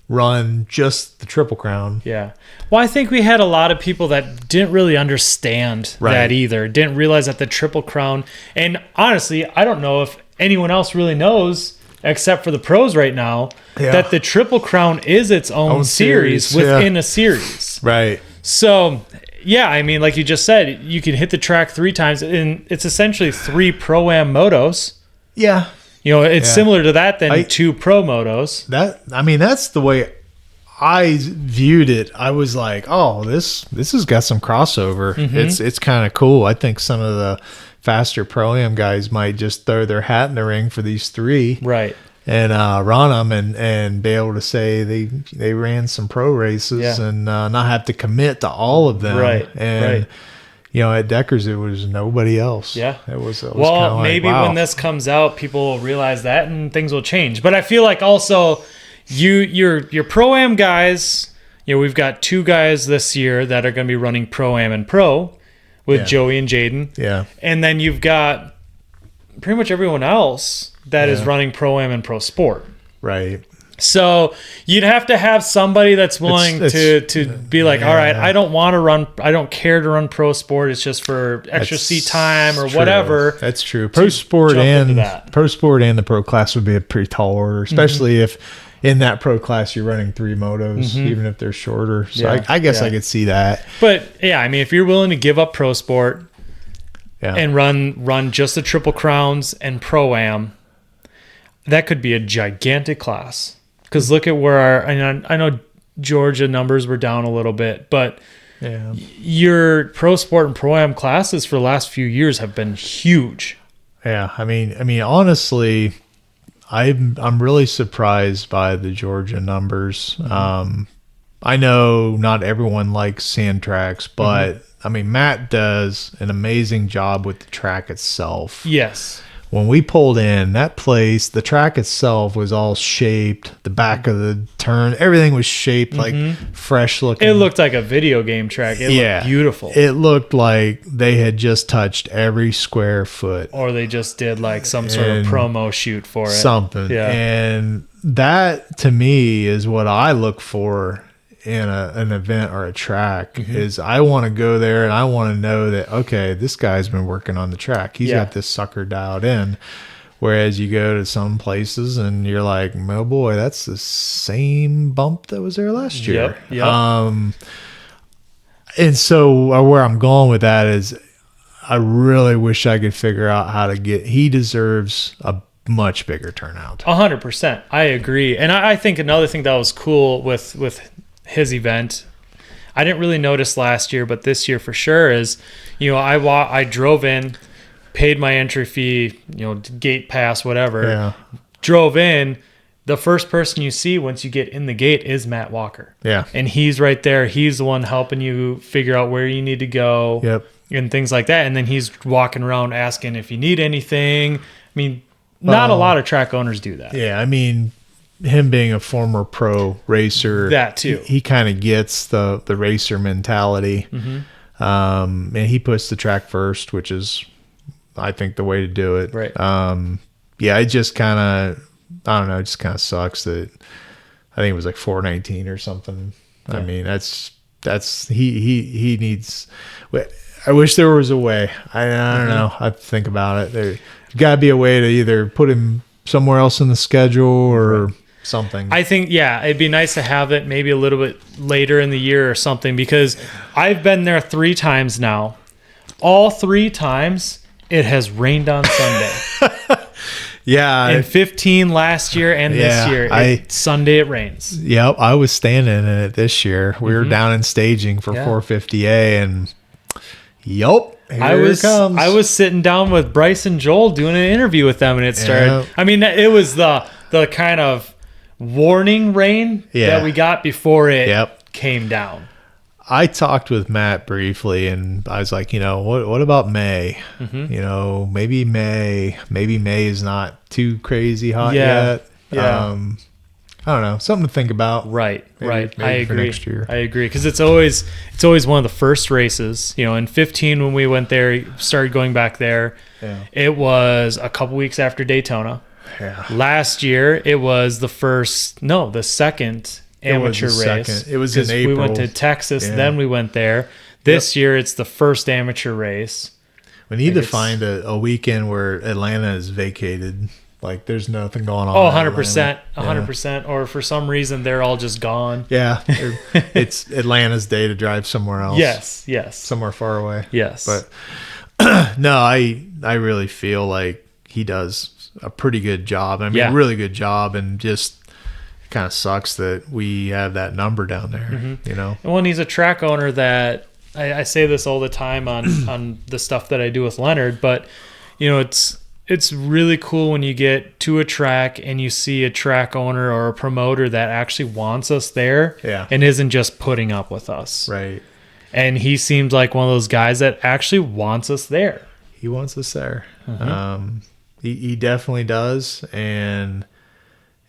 Speaker 2: run just the Triple Crown.
Speaker 1: Yeah. Well, I think we had a lot of people that didn't really understand that either. Didn't realize that the Triple Crown, and honestly, I don't know if anyone else really knows except for the pros right now, that the Triple Crown is its own series within a series.
Speaker 2: Right.
Speaker 1: So, yeah, I mean, like you just said, you can hit the track 3 times, and it's essentially 3 Pro-Am motos.
Speaker 2: Yeah.
Speaker 1: It's similar to that than 2 pro motos.
Speaker 2: That's the way I viewed it. I was like, oh, this has got some crossover. It's kind of cool. I think some of the faster Pro-Am guys might just throw their hat in the ring for these 3,
Speaker 1: right,
Speaker 2: and run them and be able to say they ran some pro races and not have to commit to all of them.
Speaker 1: Right,
Speaker 2: and at Deckers it was nobody else.
Speaker 1: Yeah,
Speaker 2: it was
Speaker 1: well, maybe when this comes out, people will realize that and things will change. But I feel like also your Pro-Am guys. We've got 2 guys this year that are going to be running Pro-Am and Pro. With Joey and Jaden.
Speaker 2: Yeah.
Speaker 1: And then you've got pretty much everyone else that is running Pro-Am and Pro Sport.
Speaker 2: Right.
Speaker 1: So you'd have to have somebody that's willing to be like, all right, I don't care to run Pro Sport. It's just for extra seat time or whatever.
Speaker 2: That's true. Pro Sport and the Pro class would be a pretty tall order, especially if in that pro class you're running 3 motos, even if they're shorter. So I guess I could see that.
Speaker 1: But yeah, I mean, if you're willing to give up Pro Sport and run just the Triple Crowns and Pro-Am, that could be a gigantic class. Because look at where I know Georgia numbers were down a little bit, but your Pro Sport and Pro-Am classes for the last few years have been huge.
Speaker 2: Yeah, I mean, honestly, I'm really surprised by the Georgia numbers. I know not everyone likes sand tracks, but I mean, Matt does an amazing job with the track itself.
Speaker 1: Yes.
Speaker 2: when we pulled in that place, the track itself was all shaped. The back of the turn, everything was shaped like fresh looking.
Speaker 1: It looked like a video game track. It looked beautiful.
Speaker 2: It looked like they had just touched every square foot,
Speaker 1: or they just did like some sort of promo shoot for it.
Speaker 2: Something.
Speaker 1: Yeah.
Speaker 2: And that to me is what I look for in an event or a track. Is I want to go there and I want to know that, okay, this guy's been working on the track. He's got this sucker dialed in. Whereas you go to some places and you're like, oh boy, that's the same bump that was there last year.
Speaker 1: Yep.
Speaker 2: And so where I'm going with that is I really wish I could figure out how to he deserves a much bigger turnout.
Speaker 1: 100%. I agree. And I think another thing that was cool with his event, I didn't really notice last year, but this year for sure is, I drove in, paid my entry fee, gate pass, whatever, drove in. The first person you see once you get in the gate is Matt Walker. Yeah. And he's right there. He's the one helping you figure out where you need to go.
Speaker 2: Yep.
Speaker 1: And things like that. And then he's walking around asking if you need anything. I mean, not a lot of track owners do that.
Speaker 2: Yeah. I mean, him being a former pro racer,
Speaker 1: that too,
Speaker 2: he kind of gets the racer mentality. And he puts the track first, which is, I think, the way to do it.
Speaker 1: Right.
Speaker 2: It just kind of, I don't know, it just kind of sucks that I think it was like 419 or something. Yeah. I mean, that's he needs. I wish there was a way. I don't know. I think about it. There got to be a way to either put him somewhere else in the schedule or something.
Speaker 1: I think, it'd be nice to have it maybe a little bit later in the year or something, because I've been there 3 times now. All 3 times it has rained on Sunday. In 15 last year and this year, Sunday it rains.
Speaker 2: Yep, I was standing in it this year. We were down in staging for 450A, and
Speaker 1: I was sitting down with Bryce and Joel doing an interview with them, and it started. I mean, it was the kind of warning rain that we got before it came down.
Speaker 2: I talked with Matt briefly, and I was like, what about May? Maybe May is not too crazy hot yet. I don't know, something to think about.
Speaker 1: Right.
Speaker 2: Maybe
Speaker 1: I agree.
Speaker 2: Next year.
Speaker 1: I agree, because it's always one of the first races. In 15 when we went there, started going back there. Yeah. It was a couple weeks after Daytona.
Speaker 2: Yeah.
Speaker 1: Last year it was the second amateur race.
Speaker 2: It was in April.
Speaker 1: We went to Texas, then we went there. This year it's the first amateur race.
Speaker 2: We need to find a weekend where Atlanta is vacated. Like there's nothing going on.
Speaker 1: Oh, 100%. 100%. Or for some reason they're all just gone.
Speaker 2: Yeah. It's Atlanta's day to drive somewhere else.
Speaker 1: Yes.
Speaker 2: Somewhere far away.
Speaker 1: Yes.
Speaker 2: But no, I really feel like he does a pretty good job. I mean, really good job, and just kind of sucks that we have that number down there,
Speaker 1: And he's a track owner that I say this all the time on the stuff that I do with Leonard, but it's really cool when you get to a track and you see a track owner or a promoter that actually wants us there and isn't just putting up with us.
Speaker 2: Right.
Speaker 1: And he seems like one of those guys that actually wants us there.
Speaker 2: He wants us there. He definitely does, and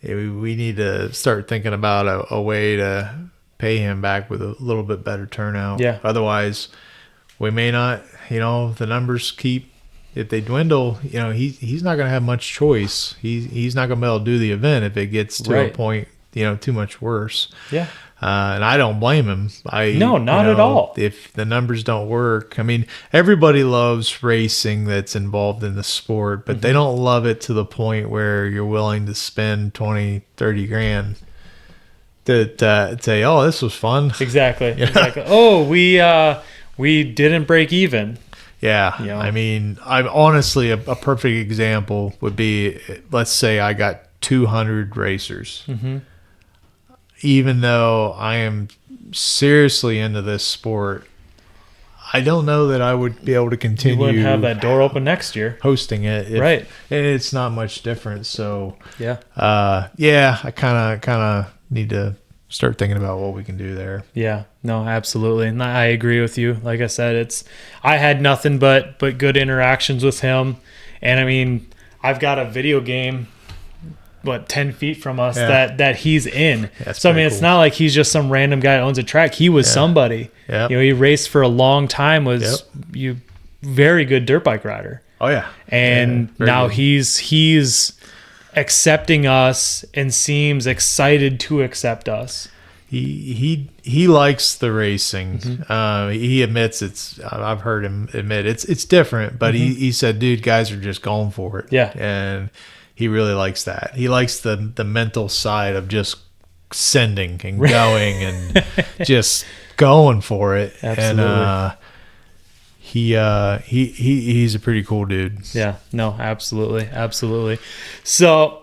Speaker 2: we need to start thinking about a way to pay him back with a little bit better turnout.
Speaker 1: Yeah.
Speaker 2: Otherwise, we may not, the numbers if they dwindle, he's not going to have much choice. He's not going to be able to do the event if it gets to a point, too much worse.
Speaker 1: Yeah.
Speaker 2: And I don't blame him.
Speaker 1: Not at all.
Speaker 2: If the numbers don't work, I mean, everybody loves racing that's involved in the sport, but they don't love it to the point where you're willing to spend 20, 30 grand to say, oh, this was fun.
Speaker 1: Exactly. Exactly. Oh, we didn't break even.
Speaker 2: Yeah. I mean, I'm honestly, a perfect example would be, let's say I got 200 racers. Even though I am seriously into this sport, I don't know that I would be able to continue.
Speaker 1: You wouldn't have that door open next year.
Speaker 2: Hosting it.
Speaker 1: Right.
Speaker 2: And it's not much different. So,
Speaker 1: I
Speaker 2: kind of need to start thinking about what we can do there.
Speaker 1: Yeah, no, absolutely. And I agree with you. Like I said, I had nothing but good interactions with him. And I mean, I've got a video game 10 feet from us that he's in. So I mean, it's not like he's just some random guy that owns a track. He was somebody.
Speaker 2: Yep.
Speaker 1: He raced for a long time, was very good dirt bike rider.
Speaker 2: Oh yeah.
Speaker 1: And now he's accepting us and seems excited to accept us.
Speaker 2: He likes the racing. He admits it's. I've heard him admit it's different, but he said, "Dude, guys are just going for it."
Speaker 1: Yeah,
Speaker 2: and he really likes that. He likes the mental side of just sending and going and just going for it.
Speaker 1: Absolutely.
Speaker 2: And he's a pretty cool dude.
Speaker 1: Yeah. No. Absolutely. So,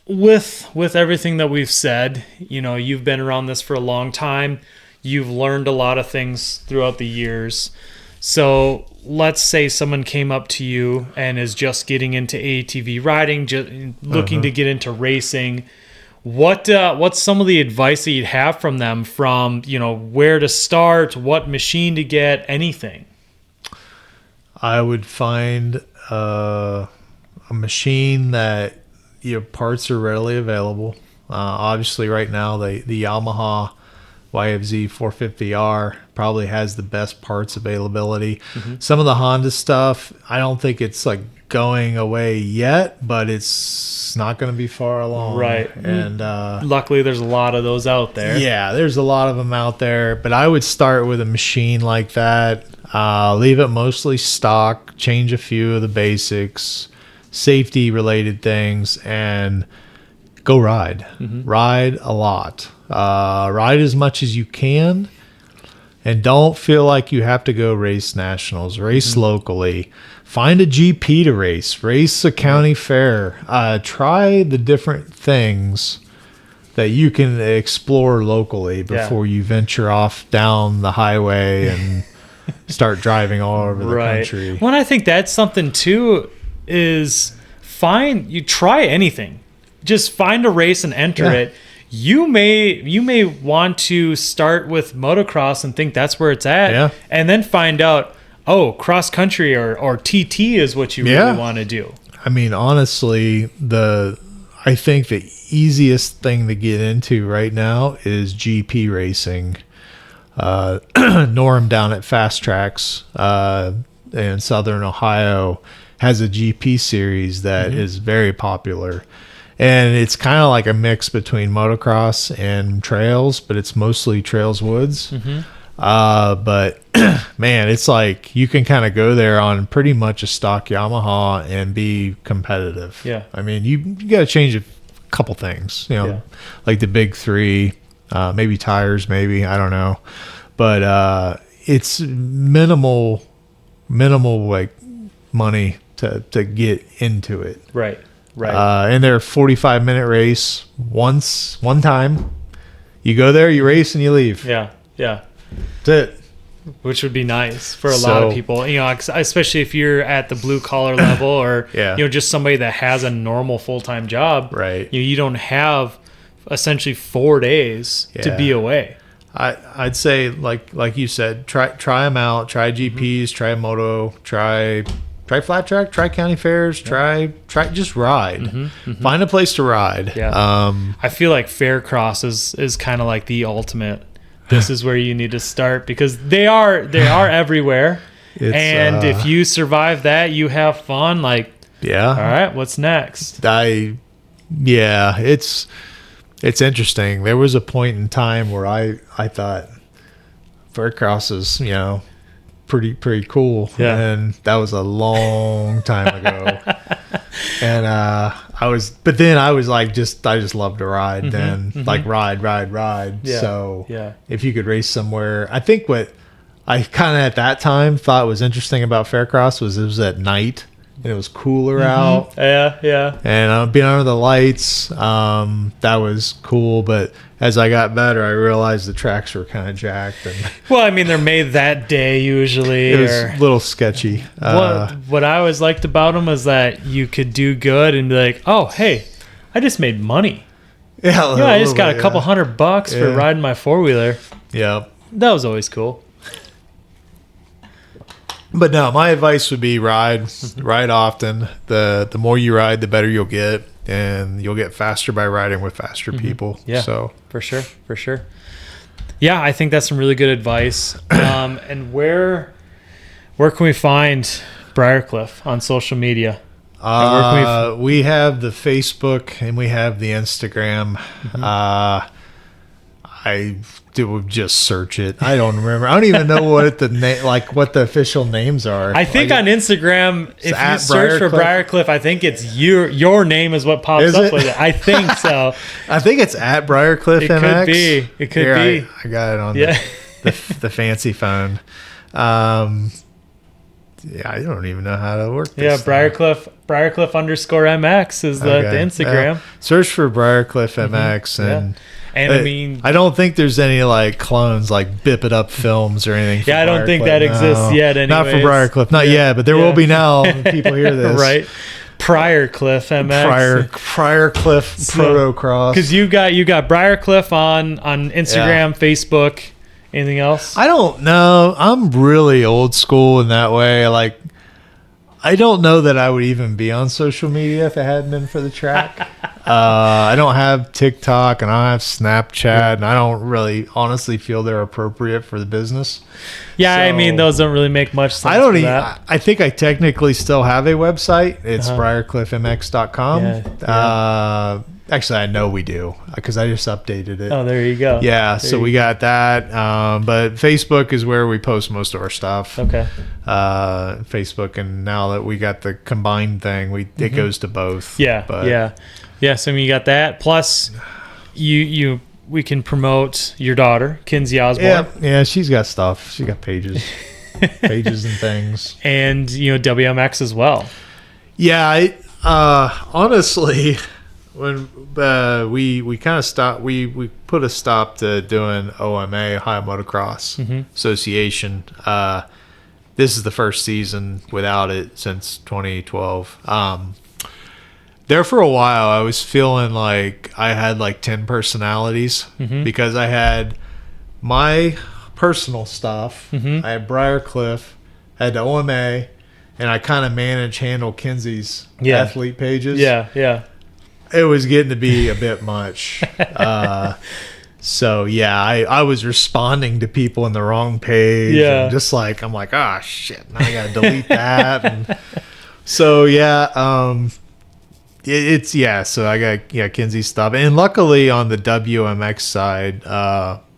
Speaker 1: with everything that we've said, you've been around this for a long time. You've learned a lot of things throughout the years. So let's say someone came up to you and is just getting into ATV riding, just looking to get into racing. What's some of the advice that you'd have from them, from where to start, what machine to get, anything?
Speaker 2: I would find a machine that parts are readily available. Obviously, right now the Yamaha YFZ 450R probably has the best parts availability. Some of the Honda stuff, I don't think it's like going away yet, but it's not going to be far along.
Speaker 1: Right.
Speaker 2: And
Speaker 1: luckily, there's a lot of those out there.
Speaker 2: Yeah, there's a lot of them out there. But I would start with a machine like that. Leave it mostly stock. Change a few of the basics, safety related things, and go ride. Ride a lot. Ride as much as you can, and don't feel like you have to go race nationals. Race locally. Find a GP to race a county fair. Try the different things that you can explore locally before you venture off down the highway and start driving all over the country.
Speaker 1: Well, I think that's something too, is you try anything. Just find a race and enter it. You may want to start with motocross and think that's where it's at, and then find out, cross country or TT is what you really want to do.
Speaker 2: I mean, honestly, I think the easiest thing to get into right now is GP racing. Norm down at Fast Tracks in Southern Ohio has a GP series that is very popular. And it's kind of like a mix between motocross and trails, but it's mostly trails woods. But man, it's like you can kind of go there on pretty much a stock Yamaha and be competitive.
Speaker 1: Yeah.
Speaker 2: I mean, you got to change a couple things, like the big three, maybe tires, I don't know. But it's minimal like money to get into it.
Speaker 1: Right.
Speaker 2: And they're a 45-minute race one time. You go there, you race, and you leave.
Speaker 1: Yeah.
Speaker 2: That's it.
Speaker 1: Which would be nice for a lot of people, especially if you're at the blue collar level or just somebody that has a normal full-time job.
Speaker 2: Right.
Speaker 1: You don't have essentially 4 days to be away.
Speaker 2: I'd say like you said, try them out. Try GPs. Try moto. Try flat track. Try county fairs. Try just ride. Find a place to ride.
Speaker 1: Yeah. I feel like Faircross is kind of like the ultimate. This is where you need to start, because they are everywhere. And if you survive that, you have fun. All right, what's next?
Speaker 2: It's interesting. There was a point in time where I thought Faircross is, pretty cool.
Speaker 1: Yeah.
Speaker 2: And that was a long time ago. And I was like, I just love to ride then. Like ride.
Speaker 1: Yeah.
Speaker 2: So if you could race somewhere, I think what I kind of at that time thought was interesting about Faircross was it was at night and it was cooler out.
Speaker 1: Yeah.
Speaker 2: And being under the lights, that was cool. But as I got better, I realized the tracks were kind of jacked. And
Speaker 1: well, I mean, they're made that day usually.
Speaker 2: It was a little sketchy.
Speaker 1: What I always liked about them is that you could do good and be like, oh, hey, I just made money.
Speaker 2: Yeah,
Speaker 1: I just got a couple $100 for riding my four-wheeler.
Speaker 2: Yeah.
Speaker 1: That was always cool.
Speaker 2: But no, my advice would be ride often. The more you ride, the better you'll get, and you'll get faster by riding with faster people.
Speaker 1: Yeah,
Speaker 2: so
Speaker 1: for sure. Yeah, I think that's some really good advice. And where can we find Briarcliff on social media?
Speaker 2: We have the Facebook and we have the Instagram. I would just search it. I don't remember. I don't even know what the official names are.
Speaker 1: I think on Instagram, if you search for Briarcliff, I think it's your name is what pops up with it. I think so.
Speaker 2: I think it's at Briarcliff MX.
Speaker 1: It could be.
Speaker 2: I got it on the fancy phone. Yeah, I don't even know how to work this.
Speaker 1: Briarcliff _MX is the Instagram.
Speaker 2: Search for Briarcliff MX
Speaker 1: and I mean,
Speaker 2: I don't think there's any like clones like Bip It Up Films or anything.
Speaker 1: Yeah, I don't think that exists yet. Anyways.
Speaker 2: Not for Briarcliff, not yet, but there will be now when people hear this.
Speaker 1: Right. Briarcliff MX.
Speaker 2: Briarcliff Protocross.
Speaker 1: Because you got Briarcliff on Instagram, Facebook. Anything else?
Speaker 2: I don't know. I'm really old school in that way. Like, I don't know that I would even be on social media if it hadn't been for the track. I don't have TikTok and I don't have Snapchat, and I don't really honestly feel they're appropriate for the business.
Speaker 1: Yeah, so, I mean, those don't really make much sense.
Speaker 2: I think I technically still have a website. It's briarcliffmx.com. Actually, I know we do because I just updated it.
Speaker 1: Oh, there you go.
Speaker 2: Yeah, so we got that. But Facebook is where we post most of our stuff.
Speaker 1: Okay.
Speaker 2: Facebook, and now that we got the combined thing, it goes to both.
Speaker 1: Yeah, so I mean, you got that. Plus, we can promote your daughter, Kinsey Osborn.
Speaker 2: Yeah, she's got stuff. She got pages and things.
Speaker 1: And, WMX as well.
Speaker 2: Yeah, honestly... When we kind of stopped, we put a stop to doing OMA, Ohio Motocross Association. This is the first season without it since 2012. There for a while, I was feeling like I had like 10 personalities because I had my personal stuff. I had Briarcliff, I had the OMA, and I kind of handle Kinsey's athlete pages.
Speaker 1: Yeah.
Speaker 2: It was getting to be a bit much. So yeah, I was responding to people in the wrong page.
Speaker 1: Yeah.
Speaker 2: And just like, I'm like, oh shit, now I gotta delete that. And so yeah, so I got Kinsey's stuff. And luckily on the WMX side,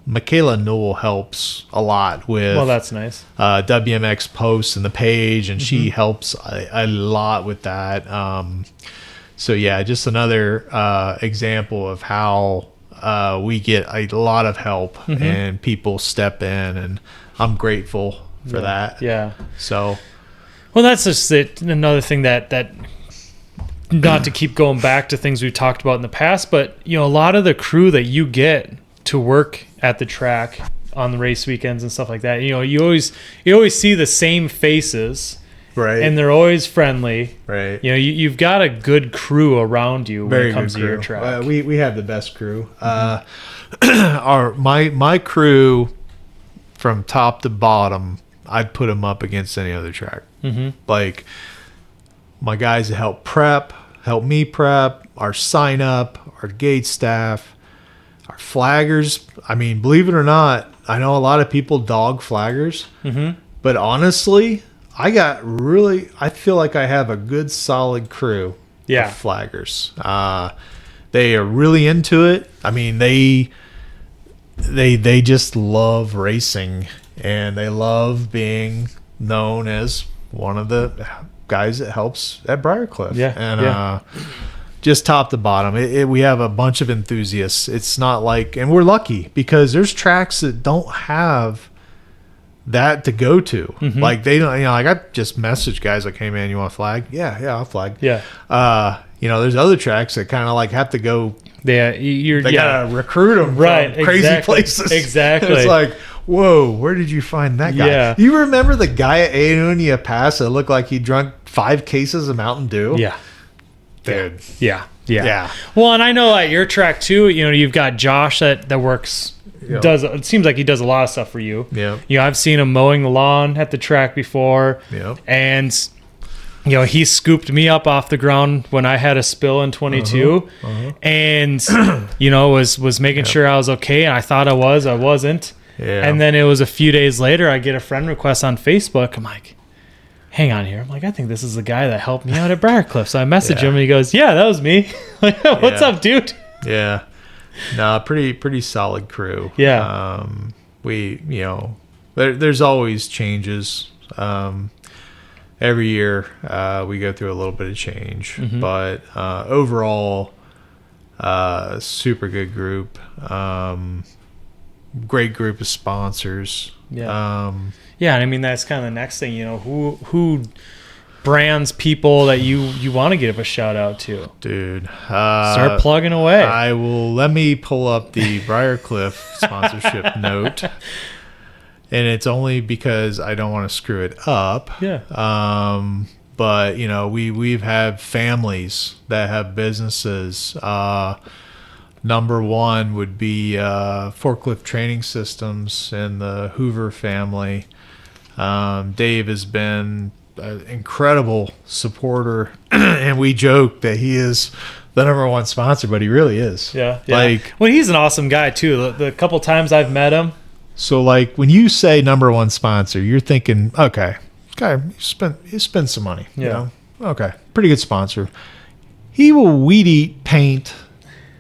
Speaker 2: Michaela Newell helps a lot with
Speaker 1: that's nice.
Speaker 2: WMX posts and the page, and she helps a lot with that. So yeah, just another example of how we get a lot of help and people step in, and I'm grateful for that.
Speaker 1: Yeah.
Speaker 2: So,
Speaker 1: well, that's just another thing that not to keep going back to things we've talked about in the past, but a lot of the crew that you get to work at the track on the race weekends and stuff like that, you always see the same faces.
Speaker 2: Right.
Speaker 1: And they're always friendly.
Speaker 2: Right.
Speaker 1: You've got a good crew around you when it comes to your track.
Speaker 2: We have the best crew. My crew from top to bottom, I'd put them up against any other track. Like my guys that help me prep, our sign up, our gate staff, our flaggers. I mean, believe it or not, I know a lot of people dog flaggers, but honestly, I feel like I have a good solid crew of flaggers. They are really into it. I mean, they just love racing, and they love being known as one of the guys that helps at Briarcliff. Just top to bottom, we have a bunch of enthusiasts. It's not like, and we're lucky because there's tracks that don't have that to go to. Like they don't, like I just message guys like, hey man, you want to flag? Yeah, I'll flag.
Speaker 1: Yeah.
Speaker 2: There's other tracks that kind of like have to go.
Speaker 1: Yeah,
Speaker 2: they gotta recruit them from crazy places.
Speaker 1: Exactly.
Speaker 2: It's like, whoa, where did you find that guy?
Speaker 1: Yeah.
Speaker 2: You remember the guy at Aonia Pass that looked like he drunk 5 cases of Mountain Dew?
Speaker 1: Yeah.
Speaker 2: Dude.
Speaker 1: Yeah. Well, and I know at your track too, you've got Josh that works does. It seems like he does a lot of stuff for you.
Speaker 2: Yeah.
Speaker 1: I've seen him mowing the lawn at the track before.
Speaker 2: Yeah.
Speaker 1: And he scooped me up off the ground when I had a spill in 22, and was making sure I was okay. And I thought I wasn't. Yeah. And then it was a few days later, I get a friend request on Facebook. I'm like, hang on here. I'm like, I think this is the guy that helped me out at Briarcliff. So I message him and he goes, yeah, that was me. Like, what's up, dude?
Speaker 2: Yeah. No, pretty solid crew.
Speaker 1: Yeah.
Speaker 2: There's always changes. Every year we go through a little bit of change, but overall, super good group. Great group of sponsors.
Speaker 1: Yeah. And I mean, that's kind of the next thing, who brands people that you want to give a shout out to,
Speaker 2: dude.
Speaker 1: Start plugging away.
Speaker 2: Let me pull up the Briarcliff sponsorship note, and it's only because I don't want to screw it up.
Speaker 1: Yeah.
Speaker 2: But we've had families that have businesses. Number one would be Forklift Training Systems and the Hoover family. Dave has been an incredible supporter, and we joke that he is the number one sponsor, but he really is.
Speaker 1: Yeah. Well, he's an awesome guy too. The couple times I've met him.
Speaker 2: So, like, when you say number one sponsor, you're thinking, okay, he spent some money.
Speaker 1: Yeah.
Speaker 2: Okay, pretty good sponsor. He will weed eat, paint,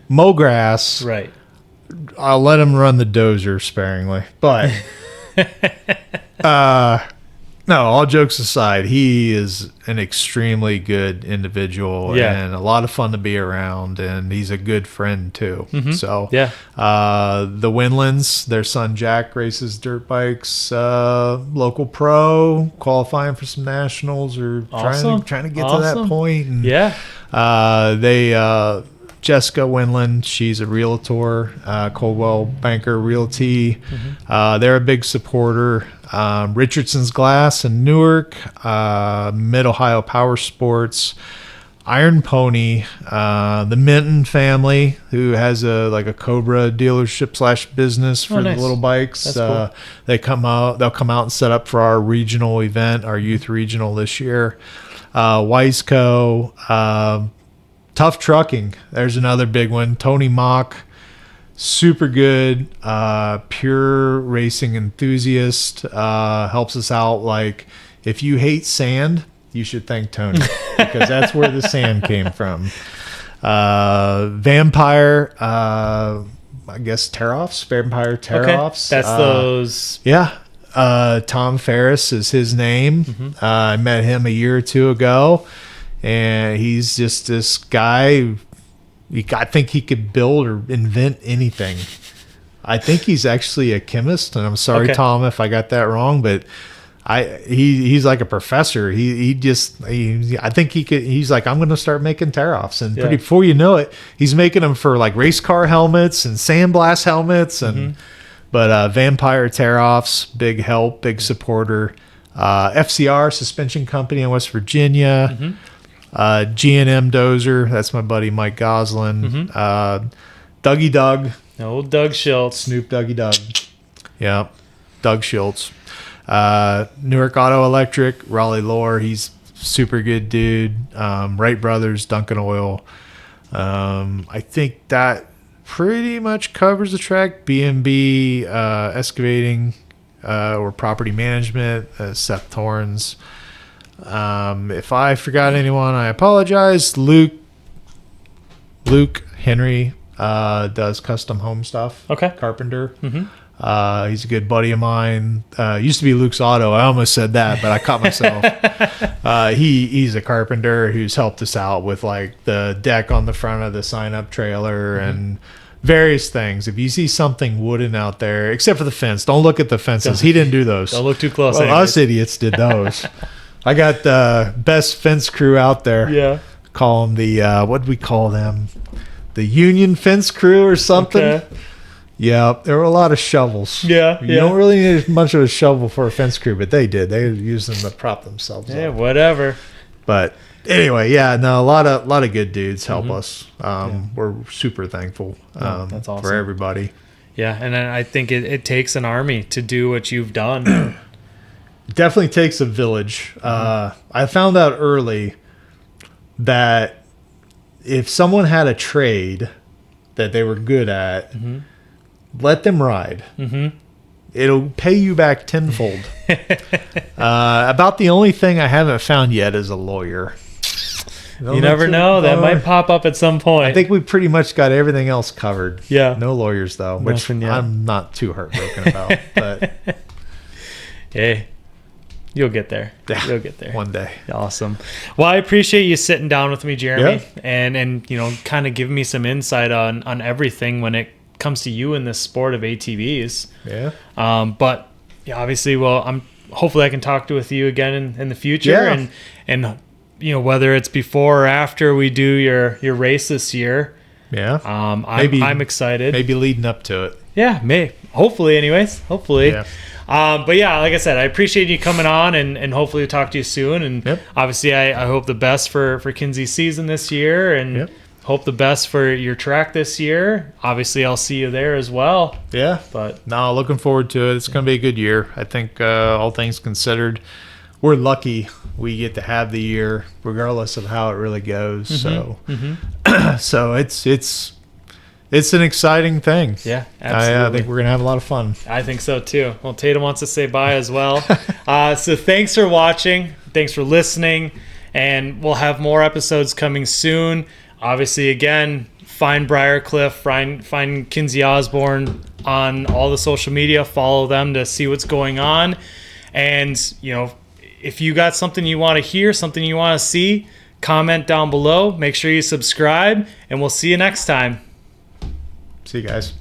Speaker 2: mow grass.
Speaker 1: Right.
Speaker 2: I'll let him run the dozer sparingly. But no, all jokes aside, he is an extremely good individual and a lot of fun to be around, and he's a good friend too. So the Winlands, their son Jack races dirt bikes, local pro, qualifying for some nationals, or trying to get to that point. And, Jessica Winland, she's a realtor, Coldwell Banker Realty. They're a big supporter. Richardson's Glass in Newark, Mid-Ohio Power Sports, Iron Pony, the Minton family, who has a Cobra dealership / business for the little bikes.
Speaker 1: That's cool.
Speaker 2: They'll come out and set up for our regional event, our youth regional this year. Wiseco, Tough Trucking, there's another big one. Tony Mock, super good, pure racing enthusiast, helps us out. Like, if you hate sand, you should thank Tony, because that's where the sand came from. Vampire, I guess tear-offs, Vampire tear-offs.
Speaker 1: Okay. That's those.
Speaker 2: Yeah. Tom Ferris is his name. I met him a year or two ago. And he's just this guy. I think he could build or invent anything. I think he's actually a chemist, and I'm sorry, Tom, if I got that wrong, but he's like a professor. I think he could. He's like, I'm going to start making tear-offs, and before you know it, he's making them for like race car helmets and sandblast helmets, and but Vampire tear-offs, big help, big supporter. FCR Suspension Company in West Virginia. G&M Dozer, that's my buddy Mike Goslin. Dougie Doug,
Speaker 1: old Doug Schultz,
Speaker 2: Snoop Dougie Doug. Yeah, Doug Schultz. Newark Auto Electric, Raleigh Lore, he's super good dude. Wright Brothers, Duncan Oil. I think that pretty much covers the track. B&B Excavating or Property Management, Seth Torrens. If I forgot anyone, I apologize. Luke Henry does custom home stuff.
Speaker 1: Okay.
Speaker 2: Carpenter. He's a good buddy of mine. Used to be Luke's Auto. I almost said that, but I caught myself. He's a carpenter who's helped us out with like the deck on the front of the sign-up trailer and various things. If you see something wooden out there, except for the fence, don't look at the fences. He didn't do those.
Speaker 1: Don't look too close.
Speaker 2: Well, us idiots did those. I got the best fence crew out there.
Speaker 1: Yeah.
Speaker 2: Call them the, what do we call them? The Union Fence Crew or something. Okay. Yeah, there were a lot of shovels.
Speaker 1: Yeah.
Speaker 2: You don't really need much of a shovel for a fence crew, but they did. They used them to prop themselves up.
Speaker 1: Whatever.
Speaker 2: But anyway, a lot of good dudes help us. We're super thankful
Speaker 1: that's awesome.
Speaker 2: for everybody.
Speaker 1: Yeah, and I think it takes an army to do what you've done.
Speaker 2: It definitely takes a village. I found out early that if someone had a trade that they were good at, let them ride. It'll pay you back tenfold. About the only thing I haven't found yet is a lawyer.
Speaker 1: You never know. That might pop up at some point.
Speaker 2: I think we pretty much got everything else covered.
Speaker 1: Yeah.
Speaker 2: No lawyers, though, which I'm not too heartbroken about. But
Speaker 1: hey, you'll get there.
Speaker 2: Yeah,
Speaker 1: you'll get there.
Speaker 2: One day.
Speaker 1: Awesome. Well, I appreciate you sitting down with me, Jeremy, and you know, kind of giving me some insight on everything when it comes to you in this sport of ATVs.
Speaker 2: Yeah.
Speaker 1: But yeah, obviously, well, hopefully I can talk with you again in the future, and you know, whether it's before or after we do your race this year.
Speaker 2: Yeah.
Speaker 1: I'm excited.
Speaker 2: Maybe leading up to it.
Speaker 1: Yeah, hopefully anyways. Hopefully.
Speaker 2: Yeah.
Speaker 1: But yeah, like I said, I appreciate you coming on, and hopefully we'll talk to you soon. And obviously I hope the best for Kinsey's season this year, and hope the best for your track this year. Obviously I'll see you there as well.
Speaker 2: Yeah.
Speaker 1: But
Speaker 2: no, looking forward to it. It's going to be a good year. I think all things considered, we're lucky we get to have the year regardless of how it really goes. So so it's an exciting thing.
Speaker 1: Yeah, absolutely.
Speaker 2: I think we're going to have a lot of fun.
Speaker 1: I think so too. Well, Tatum wants to say bye as well. So thanks for watching. Thanks for listening. And we'll have more episodes coming soon. Obviously, again, find Briarcliff, find Kinsey Osborn on all the social media. Follow them to see what's going on. And, you know, if you got something you want to hear, something you want to see, comment down below. Make sure you subscribe, and we'll see you next time.
Speaker 2: See you guys.